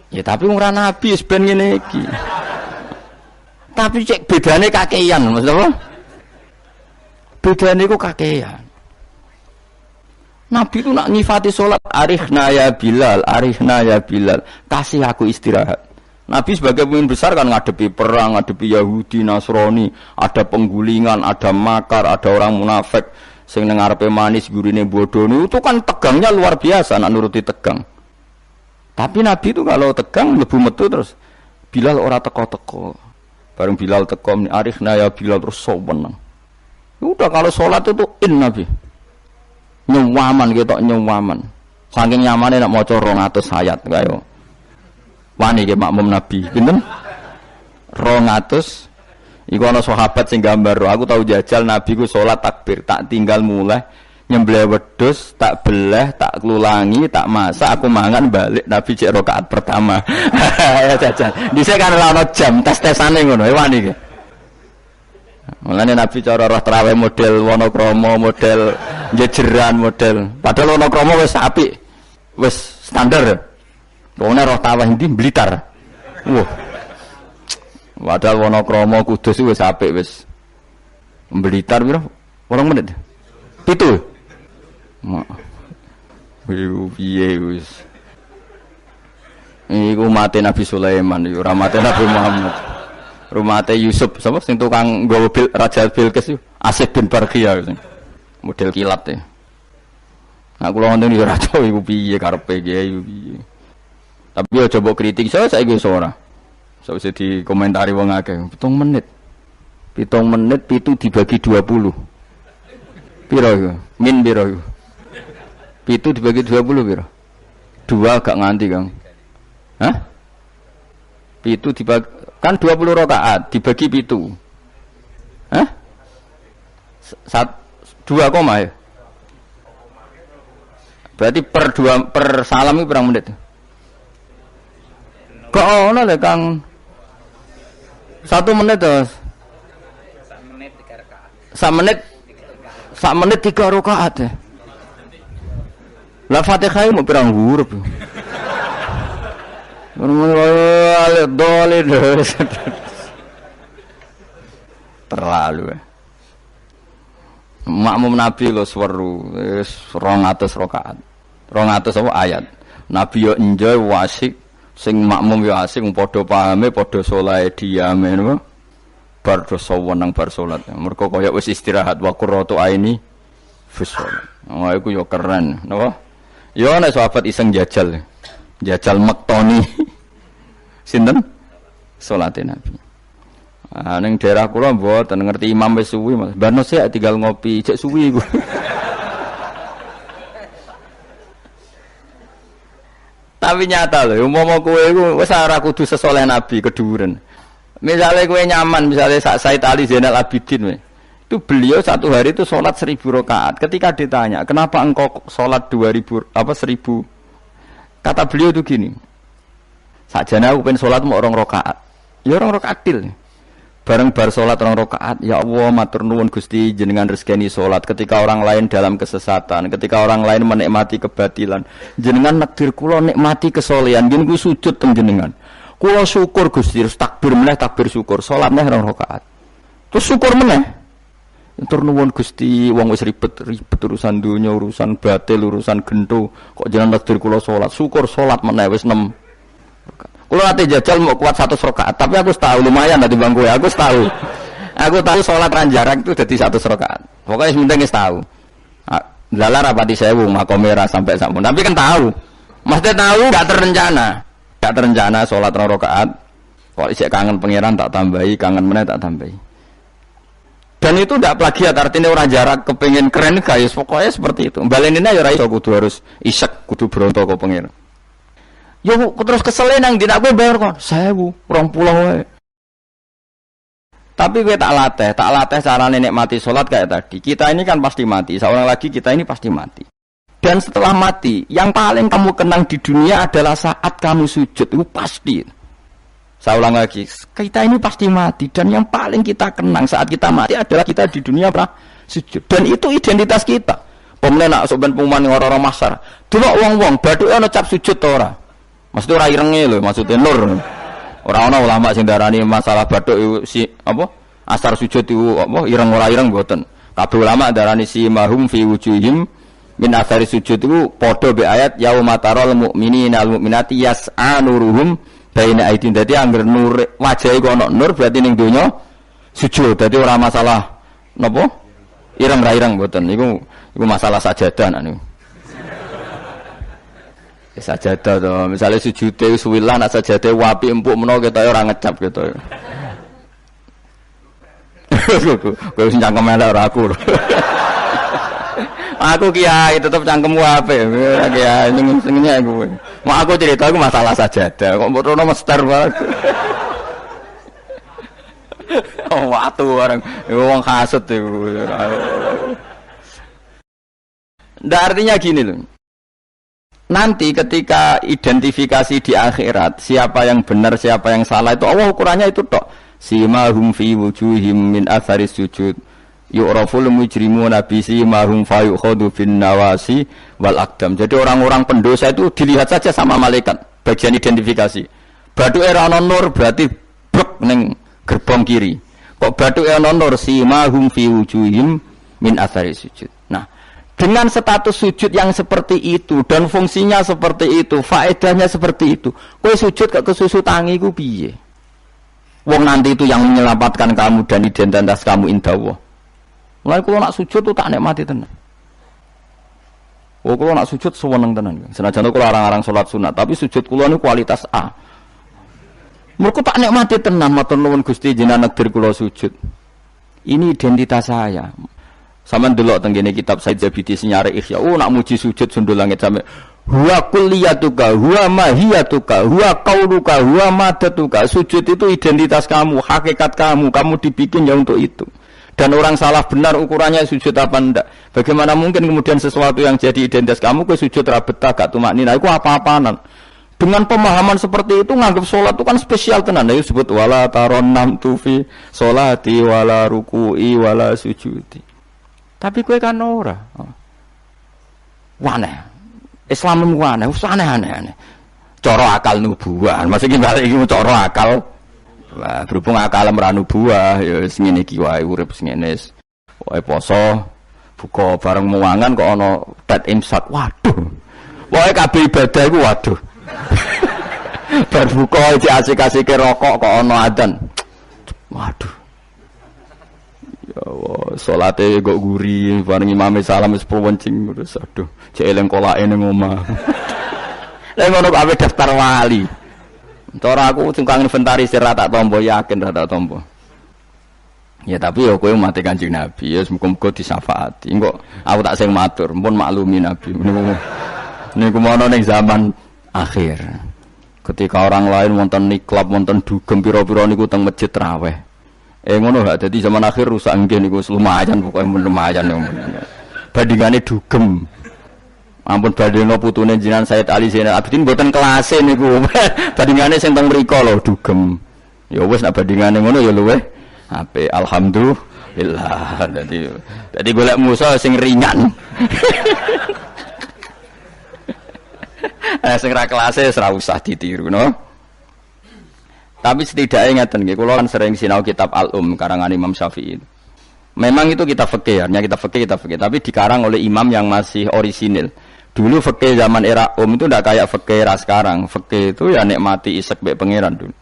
Speaker 1: Ya tapi ora nabi wis ben ngene iki. Tapi cek bedane kakean, Mas apa? Bedane iku kakean. Nabi itu nak nyifati sholat, arihna ya Bilal, arihna ya Bilal, kasih aku istirahat. Nabi sebagai pemimpin besar kan ngadepi perang, ngadepi Yahudi, Nasrani, ada penggulingan, ada makar, ada orang munafik, sing nang ngarepe manis gurine bodoh, itu kan tegangnya luar biasa, nak nuruti tegang. Tapi Nabi itu kalau tegang lebu metu terus, Bilal ora teko-teko, bareng Bilal teko, arihna ya Bilal terus soweneng. Udah kalau sholat itu Nabi. Nyawaman gitu, nyawaman. Saking nyamannya nak maca 200 ayat kaya. Wani ge makmum Nabi. Pinten? 200. Iku ana sahabat sing gambar, aku tahu jajal Nabi ku salat takbir, tak tinggal mulai nyembelih wedhus, tak belah, tak klulangi, tak masak, aku mangan balik Nabi cek rakaat pertama. Ya jajal. Dhisik kan ora ana jam, tes-tesane ngono, wani ge. Mulane Nabi cara roh traweh model Wonokromo, model jejeran, model. Padahal Wonokromo wis apik. Wis standar. Wong roh traweh ndi Blitar. Wah. Padahal Wonokromo Kudus wis apik wis. Blitar piro? 8 menit. 7. Piye wis. Iku mate Nabi Sulaiman, yo ora mate Nabi Muhammad. Rumah Yusuf, sapa sing tukang nggawa Raja Bilqis yo, Asif bin Barqiyah sing model kilat e. Nah kula wonten yo raja iku piye karepe iki piye. Tapi yo coba kritik saiki wis ora. Sawise dikomentari wong akeh, 7 menit. 7 menit pitu dibagi 20. Piro iku? Min piro iku? Pitu dibagi 20 piro? 2 gak nganti, Kang. Hah? Pitu dibagi kan 20 rakaat dibagi 7. Hah? 2 koma ya? Berarti per salam itu berapa menit? Kok ono lho Kang? 1 menit terus. 1 menit 3 rakaat. 1 menit 3 rakaat ya. Lah Fatihah mau pirang huruf. Terlalu makmum Nabi lo seweru 200 rakaat 200 apa ayat Nabi yo enjoy wasik sing makmum yo asik padha pahame padha saleh diame ngono bar dosa wenang bar salat mergo kaya wis istirahat wa qurratu aini fi shalat. Oh iku yo keren napa yo nek sahabat iseng jajal mektoni sinten salate Nabi. Ah ning daerah kula mboten ngerti imam wis suwi Mas. Barno sik tinggal ngopi cek suwi iku. Tapi nyata lho umpama kowe iku wis ora kudu sesoleh Nabi keduren. Misale kowe nyaman misale sak Said Ali Zainal Abidin itu beliau satu hari itu sholat 1000 rakaat. Ketika ditanya, "Kenapa engkau sholat 2000 1000?" Kata beliau itu gini. Sakjane aku pengen sholat mau 2 rakaat. Ya 2 rakaat til. Bareng bar sholat 2 rakaat, ya Allah matur nuwun Gusti jenengan rezekani sholat ketika orang lain dalam kesesatan, ketika orang lain menikmati kebatilan. Jenengan nakdir kula nikmati kesolehan, nggih niku sujud teng jenengan. Kula syukur Gusti, takbir meneh takbir syukur, sholat meneh 2 rakaat. Terus syukur meneh. Matur nuwun Gusti, wong wis ribet urusan dunya, urusan batil, urusan gento, kok jenengan nakdir kula sholat, syukur sholat meneh wis 6. Kalau nanti jajal mau kuat 100 rakaat, tapi aku tahu lumayan dari bangku ya, aku tahu sholat ranjarak itu jadi 100 rakaat. Pokoknya sementing tahu. Lala rapati sewu makomera sampai sampun. Tapi kan tahu, maksudnya tahu nggak terencana sholat 2 rakaat. Kalau isek kangen pangeran tak tambahi, kangen meneh tak tambahi. Dan itu tidak plagiat, artinya orang jarak kepengen keren guys. Pokoknya seperti itu. Balenina ya rai, kudu harus isek, kudu beronto ke pangeran. Yo terus kesel nang dina kowe bayar kok 1000, 20 wae. Tapi kowe tak latih carane nikmati salat kayak tadi. Kita ini kan pasti mati, seorang lagi kita ini pasti mati. Dan setelah mati, yang paling kamu kenang di dunia adalah saat kamu sujud, itu pasti. Saya ulang lagi, kita ini pasti mati dan yang paling kita kenang saat kita mati adalah kita di dunia sujud. Dan itu identitas kita. Pemenang nak soben pengumuman orang-orang masar. Delok wong-wong bathuke ana cap sujud ta ora? Maksudnya ora irenge lho, maksudnya nur. Ora ana ulama sing darani masalah bathuk si apa? Asar sujud iku apa ireng ora ireng mboten. Kabeh ulama darani simahum fi wujuhim min athari sujud itu padha be ayat yauma taral mu'minina al mu'minati yas'a nuruhum baina aidin. Dadi angger nur wajahe kok ana nur berarti ning donya sujud. Dadi ora masalah napa? Ireng ra ireng mboten. Iku masalah sajadah niku. Sajadah to, misale sujude wis wilah nek sajadah wapi empuk menawa ketoke ora ngecap ketoke. Kowe sing cangkem elek ora aku. Aku kiai tetep cangkemmu apik. Kiai senenge aku. Mak aku cerita aku masalah sajadah. Kok mbok rono mester banget. Oh, watu bareng. Wong hasud iku. Ndak artinya gini loh. Nanti ketika identifikasi di akhirat siapa yang benar siapa yang salah itu Allah ukurannya itu tok. Simahum fi wujuhim min atharis sujud yu'raful mujrimuna bi simahum fayukhadu fin nawasi wal aqdam. Jadi orang-orang pendosa itu dilihat saja sama malaikat bagian identifikasi. Bathuke ra ana nur berarti blek ning gerbong kiri. Kok bathuke ana nur simahum fi wujuhim min atharis sujud. Nah, dengan status sujud yang seperti itu dan fungsinya seperti itu, faedahnya seperti itu, kowe sujud kok kesusu tangi ku piye? Wong nanti itu yang menyelamatkan kamu dan identitas kamu indah Allah. Mulai kalau nak sujud tuh tak nikmati tenan. Oh, kalau nak sujud sewenang tenan. Senajan kalau larang-larang sholat sunat, tapi sujud kula ini kualitas A. Mereka tak nikmati tenan, matur nuwun Gusti jenengan negdir kula sujud. Ini identitas saya. Sama ndelok teng kene kitab Said Zabidi senyare Ihya. Oh nak muji sujud sundul langit sampe huwa kulliyatuka, huwa mahiyatuka, huwa qauluka, huwa madatuka. Sujud itu identitas kamu, hakikat kamu dibikin ya untuk itu. Dan orang salah benar ukurannya sujud apa ndak. Bagaimana mungkin kemudian sesuatu yang jadi identitas kamu ke sujud ra betah gak tumaknina iku apa-apaanan. Dengan pemahaman seperti itu nganggap sholat itu kan spesial tenan. Ayo sebut wala taron tufi sholati wala ruku'i wala sujudi. Tapi kowe kan ora. Waneh. Islam waneh, wis aneh-aneh. Cara akal nubuah. Maksudnya balik iki cara akal. Wah, berhubung akal ora nubuah ya wis ngene iki wae urip ngene. Wae poso, buka bareng muangan kok ana tet imsak. Waduh. Wae kabeh ibadah iku waduh. Bar buka iki asik-asike rokok kok ana adzan. Waduh. Ya Allah, salate kok guri, bareng imame salam wis pewencing terus aduh, cek eleng kolake ning omah. Lah ngono kok ape daftar wali. Cara aku tukang inventarisir ra tak tampa yakin ra tak tampa. Ya tapi ya kowe mati Kanjeng Nabi, ya muga-muga disyafaati. Engko aku tak sing matur, pun maklumi Nabi. Niku mono ning zaman akhir. Ketika orang lain wonten niklab, wonten dugem pira-pira niku teng masjid raweh. Ngono gak dadi zaman akhir rusak nggih niku lumayan pokoke lumayan ya. Bandingane dugem. Ampun badheno putune jenengan Said Ali Zainal Abidin mboten kelase niku. Bandingane sing teng mriku lho dugem. Ya wis nek bandingane ngono ya luweh apik alhamdulillah. Dadi golek musuh sing ringan. Sing ra kelase ora usah ditiru no. Tapi setidaknya ngeten nggih, kula kan sering sinau kitab Al-Um karangan Imam Syafi'i. Memang itu kitab fikih, hanya kitab fikih, tapi dikarang oleh imam yang masih orisinil. Dulu fikih zaman era itu ndak kayak fikih era sekarang. Fikih itu ya nikmati isek mbek pangeran dulu.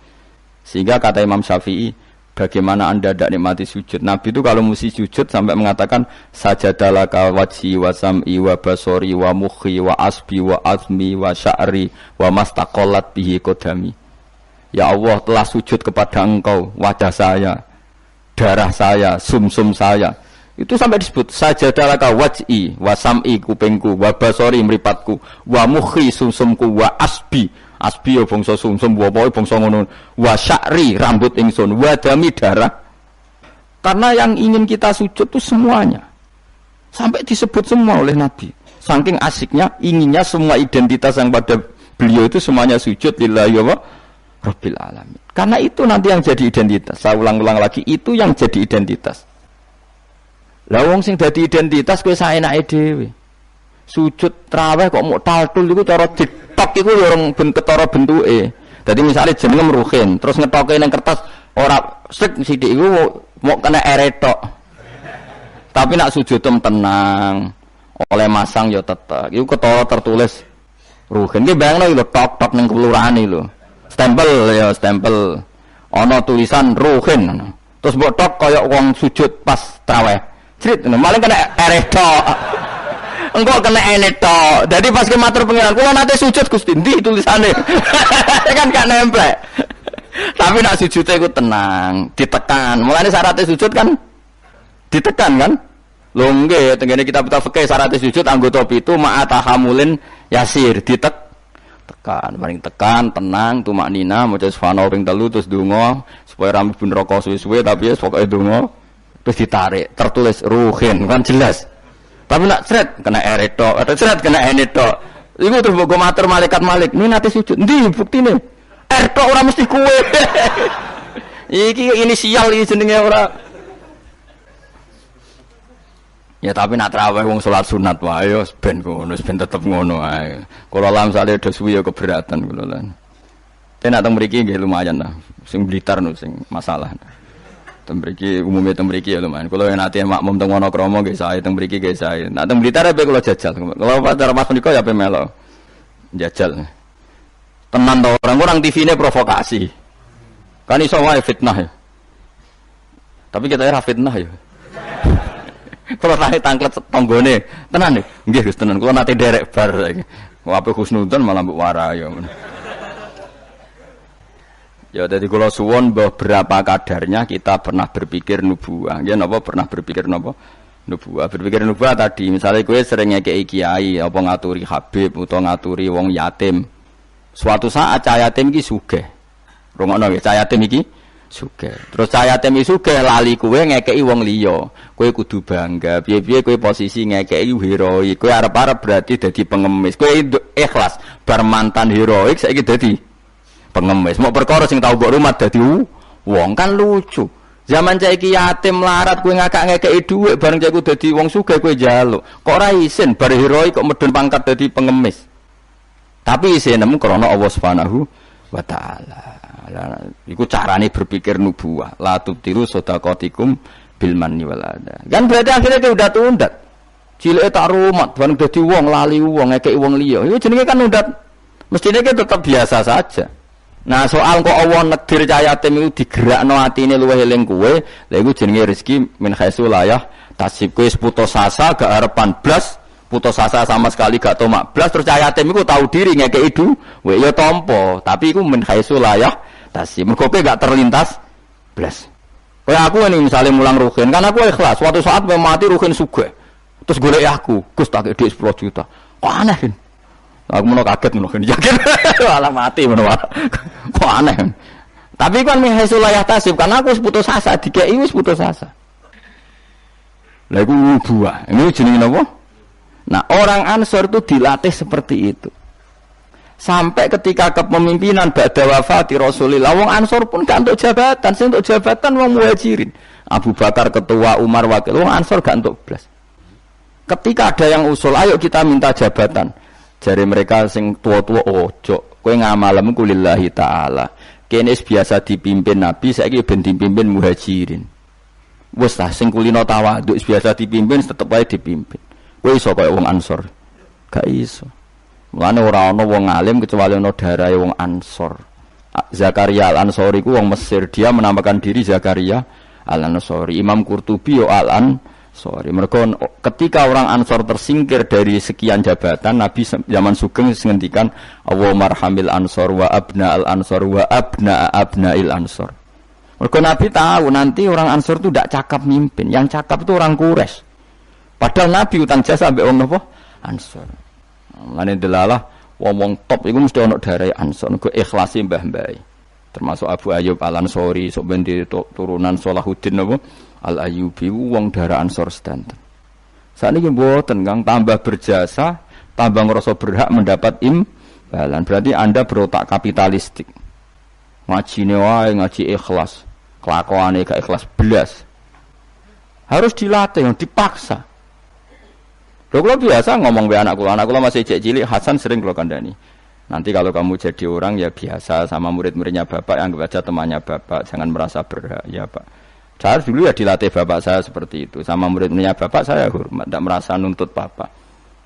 Speaker 1: Sehingga kata Imam Syafi'i, bagaimana Anda ndak nikmati sujud? Nabi itu kalau mesti sujud sampai mengatakan sajadalaka wajhi wa sam'i wa basori wa mukhi wa asbi wa azmi wa sya'ri wa mastaqallat bihi qadami. Ya Allah telah sujud kepada engkau, wajah saya, darah saya, sumsum saya. Itu sampai disebut sajadalaka waj'i wa sam'i kupingku, wa basori mripatku, wa mukhi sumsumku, wa asbi ya bangsa sumsum, wa pokoke bangsa ngono, wa sya'ri rambut ingsun, wa dami darah. Karena yang ingin kita sujud itu semuanya. Sampai disebut semua oleh Nabi. Saking asiknya, inginnya semua identitas yang pada beliau itu semuanya sujud lillahi wa Rabbil alamin. Karena itu nanti yang jadi identitas. Saya ulang-ulang lagi, itu yang jadi identitas. Lah wong sing dadi identitas kowe saenake dhewe. Sujud traweh kok mau taltul iku cara ditok iku ya orang ketara bentuke. Dadi misale jenenge Ruhin, terus ngetoke ning kertas ora sik sithik iku mau kena ere tok. Tapi nak sujud tenang. Oleh masang ya tetep. Iku ketara tertulis ruhin. Ki bayangno lho tok-tok ning kelurahan iki lho. Stempel ya stempel. Ana tulisan ruhin. Terus mbok tok kaya wong sujud pas traweh. Crit malah kena ereh tok. Engko kena ene tok. Dadi pas ke matur pengiran kula nate sujud Gusti ndi tulisane. Kan gak nempel. Tapi nak sujudnya itu tenang, ditekan. Mulane syaratnya sujud kan ditekan kan? Lho nggih, tengene kita betul fikih syaratnya sujud anggota itu ma'atahamulin yasir, tekan, paling tekan, tenang, tumaknina, maca subhanallah ping 3 terus donga supaya rambut ben rokok suwe-suwe tapi ya pokoke donga terus ditarik, tertulis ruhin kan jelas. Tapi nak sret kena ereto, atau sret kena eneto. Iku terus mbok matur malaikat Malik, "Ini nate sujud, ndi buktine?" Erto ora mesti kuwe. Iki inisial iki jenenge ora. Ya tapi nak traweh wong salat sunat wae ya ben ngono, ben tetep ngono ae. Kula lam sale do suwi ya keberatan kula lan. Tenak teng mriki nggih lumayan lah. Sing Blitar no sing masalah. Teng mriki umume teng mriki ya lumayan. Kula yen ate makmum teng Wonokromo nggih sae, teng mriki nggih sae. Nak teng Blitar ape kula jajal. Kalau pacar Mas menika ya ape melo. Jajal. Tenan to orang TV-ne provokasi. Kan iso wae fitnah ya. Tapi kita ora fitnah ya. Kalau tangklet tanggone, tenan nih. Nggih Gus tenan. Kula nate derek bar saiki. Wape husnudzon malah mbok warai ya. Ya dadi kula suwun beberapa kadarnya kita pernah berpikir nubuwah. Ya napa pernah berpikir napa? Nubuwah. Berpikir nubuwah tadi misalnya kowe sering ngekeki kiai apa ngaturi habib utawa ngaturi wong yatim. Suatu saat cah yatim iki sugih. Rungokno nggih, cah yatim iki sugih. Terus cah yatim iki sugih lali kowe ngekeki wong liya. Kowe kudu bangga. Piye-piye kowe posisi ngekeki heroik. Kowe arep-arep berarti dadi pengemis. Kowe ikhlas bar mantan heroik saiki dadi pengemis. Mau perkara sing tau mbok rumat dadi wong kan lucu. Zaman cah iki yatim larat kowe ngakak ngekeki dhuwit bareng cah iku dadi wong sugih kowe njaluk. Kok ora isin bar heroik kok medun pangkat dadi pengemis. Tapi isenemu krana Allah Subhanahu wa taala. Iku carane berpikir nubuwah. La tubtilu shadaqatikum bil manni wal adha. Kan berarti akhirnya udah tundat. Cileke tak rumat, bareng dadi wong lali wong ngekeki wong liya. Iku jenenge kan undat. Mestine ki tetap biasa saja. Nah, soal kok Allah negdir cah yatim iku digerakno atine luwih eling kowe, lha iku jenenge rezeki min khaisu layah tasib kowe putus asa gak arepan blas. Putus asa sama sekali gak tomak blas terus cah yatim iku tahu diri ngekeki duwe ya tampa tapi iku min khaisu layah tasib mergo kowe gak terlintas blas kaya aku ini misalnya mulang ruhin kan aku ikhlas suatu saat mati ruhin sugih terus golek aku Gus tak dhuwit 10 juta kok aneh kan aku menawa kaget menawa yakin malah mati menawa kok aneh tapi kan min khaisu layah tasib karena aku putus asa dikeki wis putus asa lha iku nubuwah ini jenenge napa. Nah orang Ansor itu dilatih seperti itu sampai ketika kepemimpinan ba'da wafati Rasulillah wong Ansor pun gak untuk jabatan sing untuk jabatan wong Muhajirin Abu Bakar ketua Umar wakil wong Ansor gak untuk blas ketika ada yang usul ayo kita minta jabatan jari mereka sing tua-tua ojo kowe ngamalem kulillahi ta'ala kene biasa dipimpin Nabi saiki ben dipimpin Muhajirin wis ta sing kulino tawadhu biasa dipimpin tetep ae dipimpin. Kowe iso kaya wong Ansor. Gak iso. Mulane ora ana wong alim kecuali ana darahe wong Ansor. Zakaria Al-Ansori ku wong Mesir, dia menamakan diri Zakaria Al-Ansori. Imam Qurtubi yo Al-Ansori. Mergo ketika orang Ansor tersingkir dari sekian jabatan, Nabi zaman sugeng ngendikan Allahumma arhamil Ansor wa abna al-Ansor wa abna abnail Ansor. Mergo Nabi tahu nanti orang Ansor itu tidak cakap mimpin, yang cakap itu orang Quraisy. Padahal Nabi utang jasa ambek wong napa? Ansor. Mulane delalah wong top iku mesti ana darahe Ansor, nggo ikhlase mbah-mbah. Termasuk Abu Ayyub Al-Ansori, sok ben turunan Salahuddin napa? Al-Ayyubi wong darah Ansor sedanten. Sakniki mboten Kang tambah berjasa, tambah ngrasa berhak mendapat imbalan. Berarti Anda berotak kapitalistik. Ngajine wae ngaji ikhlas, kelakuane gak ikhlas belas. Harus dilatih, dipaksa. Kalau biasa ngomong be anak kula masih cilik Hasan sering kula kandhani. Nanti kalau kamu jadi orang ya biasa sama murid-muridnya bapak yang baca temannya bapak, jangan merasa berhak ya Pak. Saya dulu ya dilatih bapak saya seperti itu. Sama murid-muridnya bapak saya hormat, tidak merasa nuntut bapak.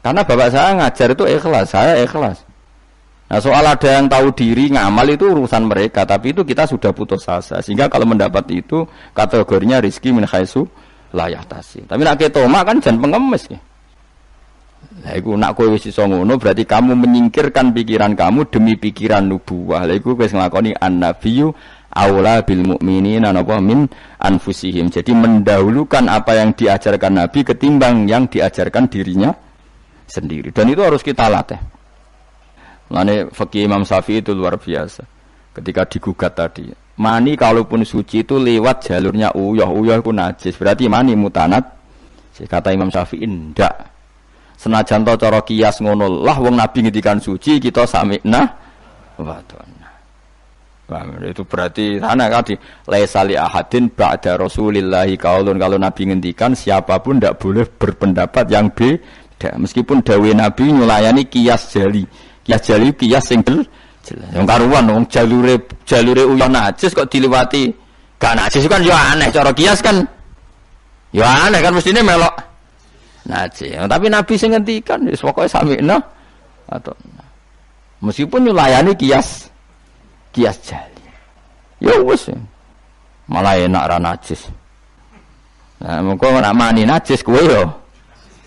Speaker 1: Karena bapak saya ngajar itu ikhlas, saya ikhlas. Nah soal ada yang tahu diri, ngamal itu urusan mereka. Tapi itu kita sudah putus asa. Sehingga kalau mendapat itu kategorinya rizki min khaisu la yahtasi. Tapi nak ketoma kan jangan pengemis ya. Lah iku nak kowe wis iso ngono berarti kamu menyingkirkan pikiran kamu demi pikiran nubuwah. Lah iku wis nglakoni an-nabiyyu aula bil mukminina napa min anfusihim. Jadi mendahulukan apa yang diajarkan Nabi ketimbang yang diajarkan dirinya sendiri. Dan itu harus kita latih. Lane fikih Imam Syafi'i itu luar biasa. Ketika digugat tadi, mani kalaupun suci itu lewat jalurnya uyah itu najis. Berarti mani mutanat. Kata Imam Syafi'i ndak. Senajan to cara kias ngono lah wong Nabi ngendikan suci kita sami'na wa ta'na. Itu berarti sana kan laisa li ahadin ba'da Rasulillahi qaulun, kalau Nabi ngendikan siapapun ndak boleh berpendapat yang beda meskipun dawuh Nabi nyulayani kias jali. Kias jali kias sing jelas. Yang karuan wong jalure uyah najis kok diliwati gak najis kan yo aneh cara kias kan. Yo aneh kan mestine melok najis. Tapi Nabi sing ngendikan wis pokoke sami'na atau meskipun nyulayani kias jali. Ya wis. Malah enak ra najis. Nah, mengko nek mani najis kowe yo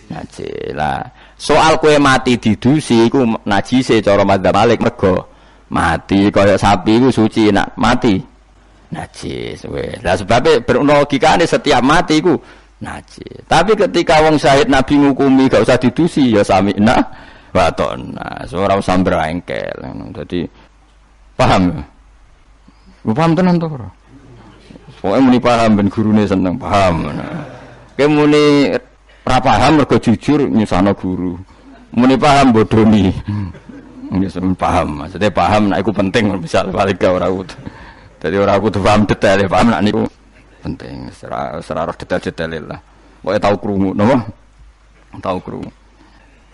Speaker 1: najis. Lah, soal kowe mati didusi iku najise cara madzhab Malik mergo mati kaya sapi iku suci nak mati najis weh. Lah sebab berlogikane setiap mati iku najis. Tapi ketika wong syahid Nabi ngukumi gak usah didusi ya sami'na wa ta'na. Ora usah brengkel. Dadi paham. Paham tenan to ora? Pokoke muni paham ben gurune seneng paham. Kowe muni ora paham mergo jujur nyusahno guru. Muni paham bodoni. Wis paham. Maksudnya paham nek iku penting misal balik ora kudu. Dadi ora kudu paham detail, paham nek niku penting serarah detail-detail lah. Pokoke tau krungu napa? Tau krungu.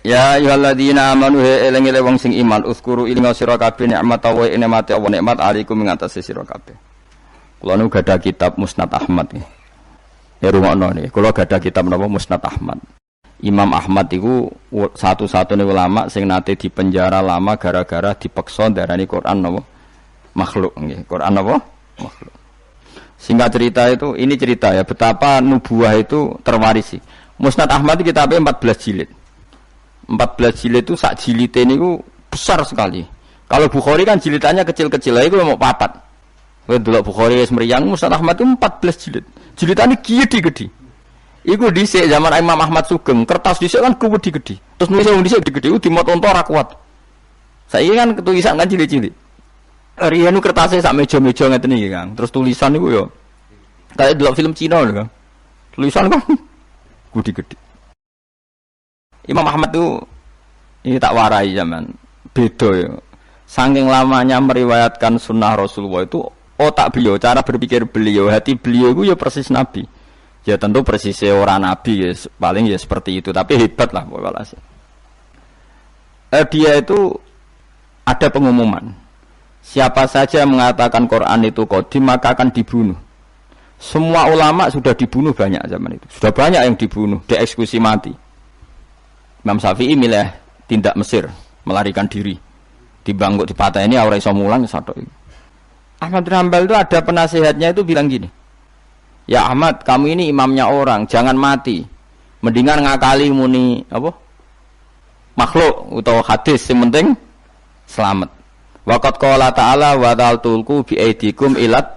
Speaker 1: Ya ayyuhalladzina amanu eling-eling wong sing iman uzkuru ilinga sira kabeh nikmat wa nikmate Allah nikmat alaikum ing atase sira kabeh. Kula nu gadah kitab Musnad Ahmad nggih. Ya rungokno niki, kula gadah kitab napa Musnad Ahmad. Imam Ahmad iku satu-satunya ulama sing nate dipenjara lama gara-gara dipeksa darani Quran napa? Makhluk nggih. Quran napa? Makhluk. Singkat cerita itu, ini cerita ya, betapa nubuah itu terwarisi. Musnad Ahmad itu kitabnya 14 jilid. 14 jilid itu sak jilid ini itu besar sekali. Kalau Bukhari kan jilidannya kecil-kecil, itu mau papat. Kalau dulu Bukhari semeriang, Musnad Ahmad itu 14 jilid. Jilidannya gede-gede. Iku dhisik zaman Imam Ahmad Sugeng, kertas dhisik kan gede-gede. Terus nulis wong dhisik gede-gede, itu dimot onto ora kuat. Saiki kan tulisan kan cilik-cilik. Rianu kertasnya sak meja-meja ngeten iki, Kang. Terus tulisan niku yo kayak delok film Cina lho, Kang. Tulisan kan gede-gede. Imam Ahmad tuh ini tak warai zaman beda ya. Saking lamanya meriwayatkan sunnah Rasulullah itu otak beliau, cara berpikir beliau, hati beliau itu ya persis Nabi. Ya tentu persis orang Nabi ya, paling ya seperti itu. Tapi hebat lah pokoknya. Dia itu ada pengumuman. Siapa saja yang mengatakan Quran itu qadim maka akan dibunuh. Semua ulama sudah dibunuh banyak zaman itu. Sudah banyak yang dibunuh, dieksekusi mati. Imam Syafi'i milih tindak Mesir, melarikan diri. Dibangkut dipatah ini ora iso mulang satu. Ahmad bin Hanbal itu ada penasihatnya itu bilang gini. Ya Ahmad, kamu ini imamnya orang, jangan mati. Mendingan ngakali muni apa? Makhluk atau hadis, yang penting selamat. Waqat qala ta'ala wa ta'altulku bi aidikum ilat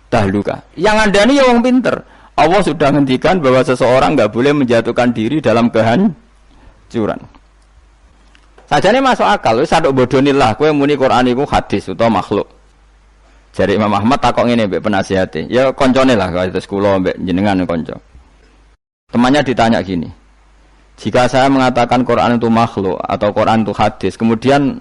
Speaker 1: tahluka. Yang andani ya wong pinter. Allah sudah ngendikan bahwa seseorang enggak boleh menjatuhkan diri dalam kehancuran. Sajane masuk akal, wis sadok bodonilah kowe muni Quran iku hadis utawa makhluk. Jare Imam Ahmad takok ngene mbek penasihate. Ya koncone lah kados kula mbek jenengan kanca. Temannya ditanya gini. Jika saya mengatakan Quran itu makhluk atau Quran itu hadis, kemudian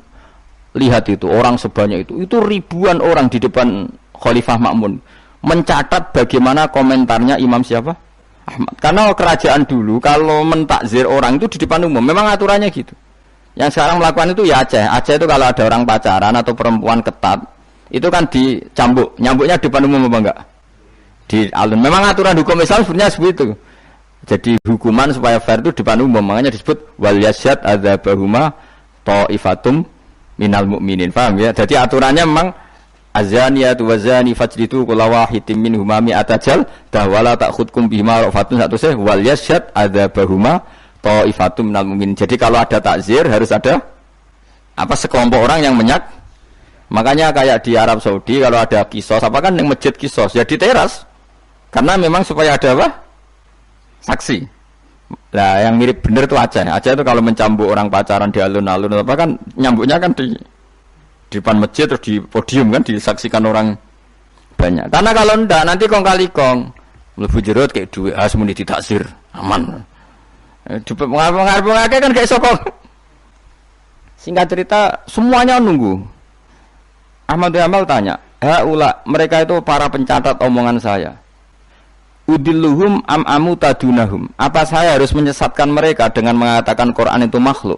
Speaker 1: lihat itu orang sebanyak itu ribuan orang di depan Khalifah Ma'mun mencatat bagaimana komentarnya Imam siapa? Ahmad. Karena kerajaan dulu kalau mentakzir orang itu di depan umum, memang aturannya gitu. Yang sekarang melakukan itu ya Aceh. Aceh itu kalau ada orang pacaran atau perempuan ketat, itu kan dicambuk. Nyambuknya di depan umum apa enggak? Di alun memang aturan hukum Islam sebenarnya seperti itu. Jadi hukuman supaya fair itu depan umum, makanya disebut wal yasyad adzabahuma ta'ifatum minal mu'minin. Paham ya? Jadi aturannya memang azaniyatu wazani fajlidu kulla wahidin minhuma mi'ata jaldah wala ta'khudkum bihima rafatun satu seh wal yasyad adzabahuma ta'ifatum minal mu'minin. Jadi kalau ada takzir harus ada sekelompok orang yang makanya kayak di Arab Saudi kalau ada kisos apa kan yang masjid kisos ya di teras karena memang supaya ada saksi. Nah yang mirip bener itu Aceh itu kalau mencambuk orang pacaran di alun-alun apa kan nyambuknya kan di depan masjid terus di podium kan disaksikan orang banyak. Karena kalau ndak nanti kong kali kong mlebu jero kayak duit muni ditaksir aman. Pengarep-pengarep kan kayak sokong. Singkat cerita semuanya nunggu. Ahmad Yamal tanya, mereka itu para pencatat omongan saya. Udilluhum am tadunahum. Apa saya harus menyesatkan mereka dengan mengatakan Quran itu makhluk?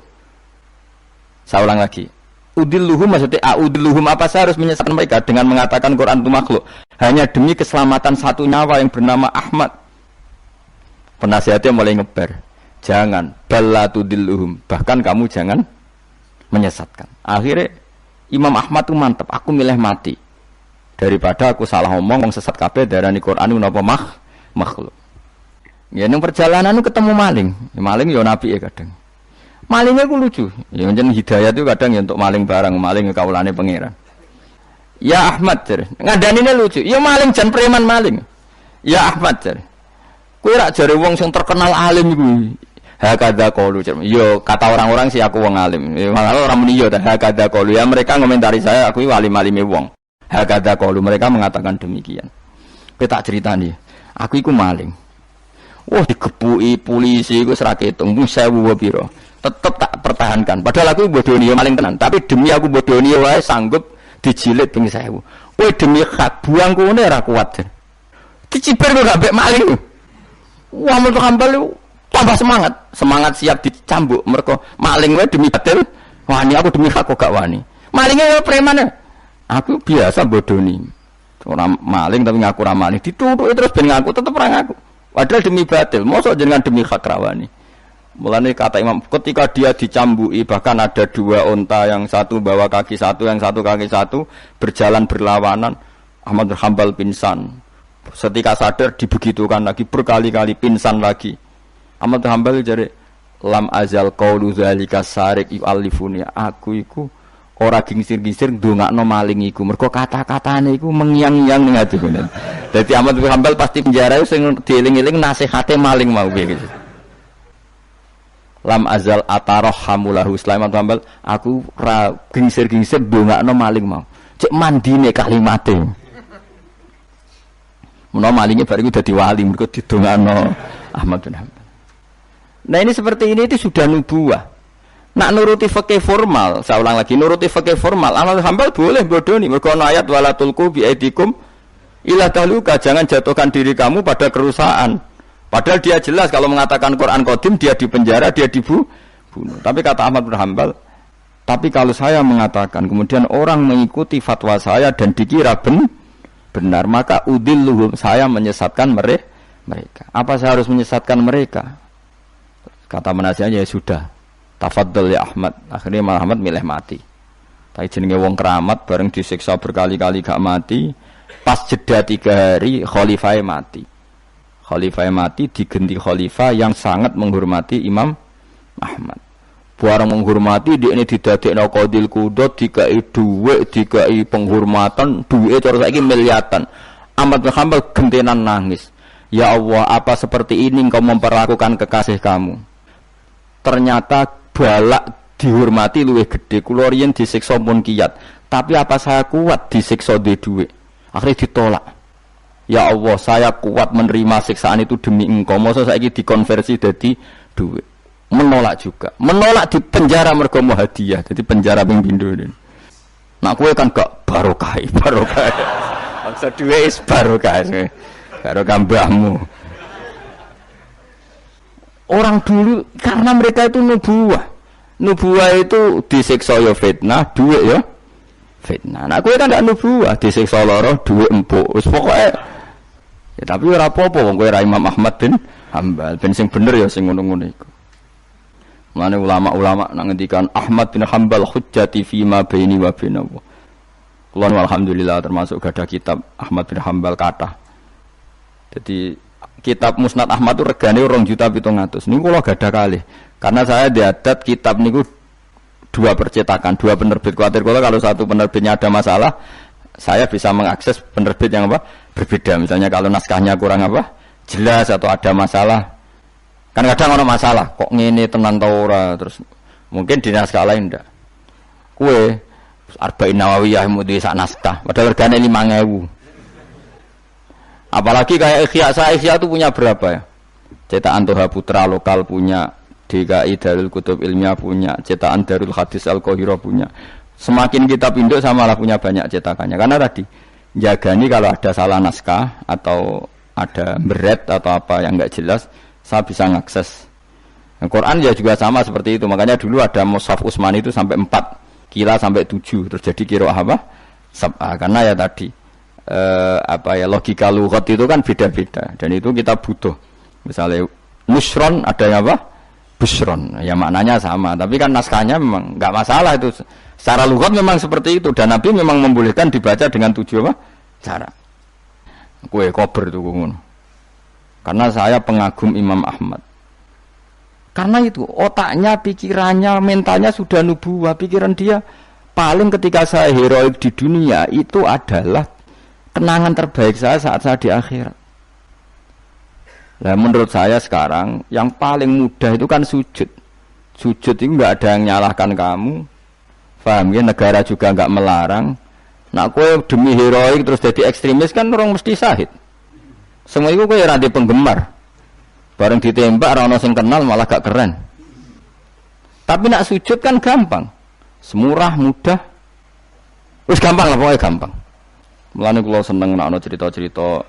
Speaker 1: Saya ulang lagi. Udilluhum maksudnya udilluhum apa saya harus menyesatkan mereka dengan mengatakan Quran itu makhluk? Hanya demi keselamatan satu nyawa yang bernama Ahmad. Penasihatnya mulai ngeber. Jangan balla tudilluhum. Bahkan kamu jangan menyesatkan. Akhirnya Imam Ahmad itu mantep, aku milih mati daripada aku salah ngomong sesat kabeh darani Quran itu napa makhluk. Ya ning perjalanan itu ketemu maling. Ya, maling ya nabi ya kadang. Malingnya ku lucu. Ya njen hidayah itu kadang ya untuk maling barang, maling kaulane pangeran. Ya Ahmad jar. Ngadanine lucu. Ya maling jan preman maling. Ya Ahmad jar. Kowe rak jare wong sing terkenal alim iku. Hakadha qalu. Yo kata orang-orang sih aku wong alim. Malah orang muni yo hakadha qalu. Ya mereka ngomentari saya aku alim-alime wong. Hakadha qalu mereka mengatakan demikian. Kowe tak critani. Aku iku maling. Wah digepuki polisi iku ora ketung 1000 pira. Tetep tak pertahankan. Padahal aku bodoni yo maling tenan, tapi demi aku bodoni wae sanggup dijilid ping 1000. Kowe demi hak buang kene ora kuat. Diciper kok gak maling. Wah mentok hambal tambah semangat siap dicambuk mereka maling wae demi batil wani aku demi hak kok gak wani malingnya ya preman aku biasa bodoni orang maling tapi ngaku ra maling dituthuk terus ben ngaku tetep ra ngaku padahal demi batil mosok jenengan demi hak rawani mulane kata Imam ketika dia dicambuki bahkan ada dua unta yang satu bawa kaki satu yang satu kaki satu berjalan berlawanan Ahmad bin Hanbal pingsan setika sadar dibegitukan lagi berkali-kali pingsan lagi Ahmad Hanbal jare lam azal qaulu zalika sarik yu'allifuni aku iku ora gingsir-gingsir ndongakno maling iku mergo kata-katane iku mengiang-iang ning atiku. Dadi Ahmad Hanbal pasti penjara sing dieling-eling nasihate maling mau piye gitu. Lam azal atarhamulahu Sulaiman Hanbal aku ora gingsir-gingsir ndongakno maling mau. Cek mandine kalimate. Menawa malinge bar iku dadi wali mergo didongakno Ahmad bin Hanbal. Nah ini seperti ini itu sudah nubuah. Nak nuruti fikih formal, saya ulang lagi nuruti fikih formal. Ahmad Hanbal boleh bodoni. Mergo ana ayat wala tulqu bi aidikum ila tahluka, jangan jatuhkan diri kamu pada kerusakan. Padahal dia jelas kalau mengatakan Quran qadim dia dipenjara, dia dibunuh. Tapi kata Ahmad bin Hanbal, tapi kalau saya mengatakan kemudian orang mengikuti fatwa saya dan dikira benar, maka udilluhum saya menyesatkan mereka. Apa saya harus menyesatkan mereka? Kata penasihatnya ya sudah, tafaddal ya Ahmad. Akhirnya malah Ahmad milih mati. Tapi jenenge wong keramat bareng disiksa berkali-kali gak mati. Pas jeda 3 hari khalifah mati. Khalifah mati diganti khalifah yang sangat menghormati Imam Ahmad. Barang menghormati dia ini didadekno qadil qudot, dikai dhuwit, dikai penghormatan, dhuwit cara saiki miliatan. Ahmad bin Hanbal gentenan nangis. Ya Allah, apa seperti ini engkau memperlakukan kekasih kamu? Ternyata balak dihormati luwih gede. Kula riyen disiksa pun kiyat, tapi apa saya kuat disiksa duwe dhuwit? Akhirnya ditolak. Ya Allah, saya kuat menerima siksaan itu demi engkau. Masa saiki dikonversi jadi dhuwit? Menolak juga. Menolak di penjara mergo mau hadiah. Jadi penjara ping pindho. Nak kowe kan gak barokah. Maksud dhuwit is barokah. Barokah mbahmu. Orang dulu karena mereka itu nubuah. Nubuah itu disiksa ya fitnah, duit ya fitnah. Nah kowe kan ndak nubuah, disiksa lara, duit empuk. Wis pokoke Ya tapi ora apa-apa wong kowe ra Imam Ahmad bin Hambal, ben sing bener ya sing ngono-ngono iku. Mane ulama-ulama nang ngendikan Ahmad bin Hambal hujjati fi ma baini wa bainahu. Kulon alhamdulillah termasuk gadah kitab Ahmad bin Hambal kathah. Jadi kitab Musnad Ahmad itu regane 2.700.000. Niku kula gadah kalih. Karena saya diadat kitab niku 2 percetakan, 2 penerbit. Kuatir kula kalau satu penerbitnya ada masalah, saya bisa mengakses penerbit yang apa? Berbeda. Misalnya kalau naskahnya kurang apa? Jelas atau ada masalah. Kan kadang ada masalah, kok ngene tenan ta ora, terus mungkin di naskah lain ndak. Kue Arba'in Nawawiyah mudi sak naskah, padahal regane 5.000. Apalagi kayak Ihya itu punya berapa ya? Cetakan Toha Putra lokal punya, DKI Darul Kutub Ilmiah punya, cetakan Darul Hadis Al-Qahirah punya. Semakin kita pinduk samalah punya banyak cetakannya. Karena tadi jagani kalau ada salah naskah atau ada beret atau apa yang enggak jelas, saya bisa mengakses. Al-Quran ya juga sama seperti itu. Makanya dulu ada Mushaf Utsmani itu sampai 4, Qila sampai 7. Terus jadi qiraah apa? Sab'ah. Karena ya tadi logika lughat itu kan beda-beda. Dan itu kita butuh. Misalnya nusron ada yang apa? Busron. Ya maknanya sama. Tapi kan naskahnya memang enggak masalah itu. Secara lughat memang seperti itu. Dan Nabi memang membolehkan dibaca dengan 7 apa? Cara. Kue kober itu ngono. Karena saya pengagum Imam Ahmad. Karena itu otaknya, pikirannya, mentalnya sudah nubuwah. Pikiran dia paling ketika saya heroik di dunia itu adalah kenangan terbaik saya saat saya di akhirat. Nah, menurut saya sekarang yang paling mudah itu kan sujud. Sujud itu nggak ada yang nyalahkan kamu. Paham ya? Negara juga nggak melarang. Nah, kowe demi heroik terus jadi ekstremis kan orang mesti syahid. Semua itu kayak rantai penggemar. Bareng ditembak orang sing kenal malah gak keren. Tapi nak sujud kan gampang. Semurah, mudah. Wis gampang lah pokoknya gampang. Mulane kula seneng nek ana cerita-cerita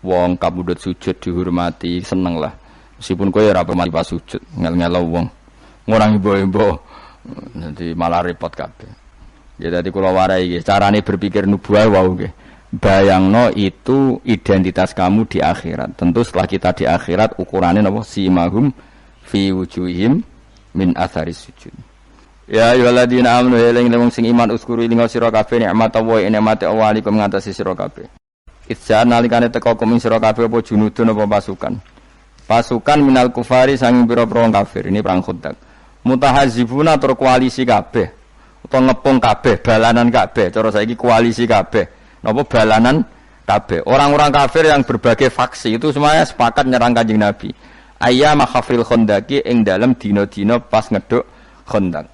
Speaker 1: wong kabudut sujud dihormati, seneng lah. Meskipun kowe ora pamati pas sujud, ngel-ngelo wong. Ngurang ibo-ibo. Nanti malah repot kabeh. Ya dadi kula warai iki, carane berpikir nubuah wau nggih. Bayangno itu identitas kamu di akhirat. Tentu setelah kita di akhirat ukurannya apa? Simahum fi wujuhim min atharis sujud. Ya ayyuhalladzina amanu eling wong sing iman uskuru ing sira kabeh nikmat Allah nikmate Allah alaikum ngatasi sira kabeh. Itsa nalikane teka kum sira kabeh apa junudun apa pasukan. Pasukan minal kufari sanging pira-pira kafir. Ini perang Khandaq. Mutahazibuna tur koalisi kabeh. Utawa ngepung kabeh, balanan kabeh. Cara saiki koalisi kabeh. Napa balanan kabeh. Orang-orang kafir yang berbagai faksi itu semuanya sepakat nyerang Kanjeng Nabi. Ayyam khafril khandaqi ing dalem dina-dina pas ngeduk Khandaq.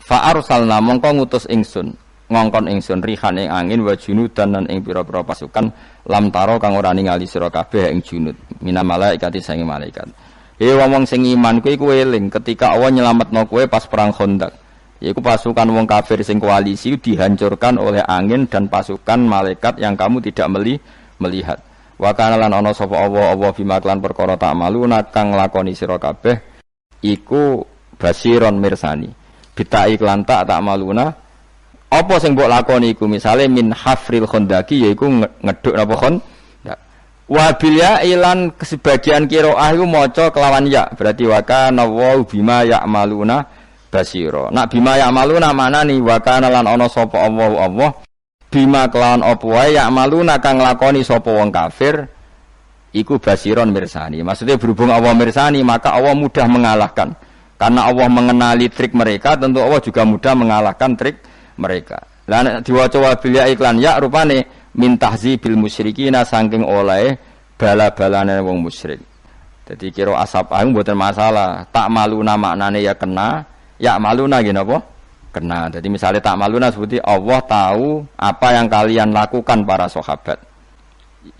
Speaker 1: Fa arsalna mongko ngutus ingsun, ngongkon ingsun rihan ing angin wa junudan lan ing pira-pira pasukan lam taro kang ora ningali sira kabeh ing junud. Mina malaikati sange malaikat. Wong sing iman kuwi kowe eling ketika Allah nyelametno kowe pas perang Khandaq. Yaitu pasukan wong kafir sing koalisi dihancurkan oleh angin dan pasukan malaikat yang kamu tidak melihat. Wa kana lan ana sapa Allah bima klan perkara tak maluna kang nglakoni sira kabeh iku basiron mirsani. Bitai klan tak maluna apa sing mbok lakoni iku misale min hafril khandaqi yaiku ngeduk napa khandaq. Wa bil ya ilan sebagian qiraah iku maca kelawan ya berarti wa kana wa bima ya'maluna basiro. Nak bima ya'maluna manani wa kana lan ana sapa Allah bima kelawan apa wae ya'maluna kang nglakoni sapa wong kafir iku basiron mirsani. Maksudnya berhubung Allah mirsani maka Allah mudah mengalahkan. Karena Allah mengenali trik mereka, tentu Allah juga mudah mengalahkan trik mereka. Lah nek diwaca wa bil ya iklan ya rupane min tahzibil musyrikina saking oleh bala-balane wong musyrik. Dadi kira asap ae mboten masalah. Tak maluna maknane ya kena ya maluna gini apa? Kena. Jadi misalnya tak maluna seperti Allah tahu apa yang kalian lakukan para sahabat.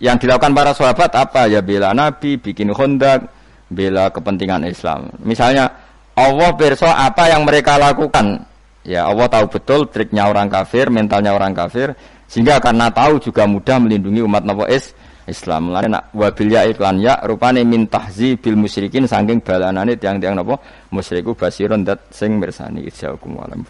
Speaker 1: Yang dilakukan para sahabat apa? Ya bela Nabi, bikin Khandaq, bela kepentingan Islam. Misalnya Allah pirsa apa yang mereka lakukan. Ya Allah tahu betul triknya orang kafir, mentalnya orang kafir, sehingga karena tahu juga mudah melindungi umat Nabi Islam. Mulane nak wabil ya iklan ya rupane min tahzibil musyrikin saking balanane tiang-tiang napa musyriku basirun dat sing mirsani ijaukum alam.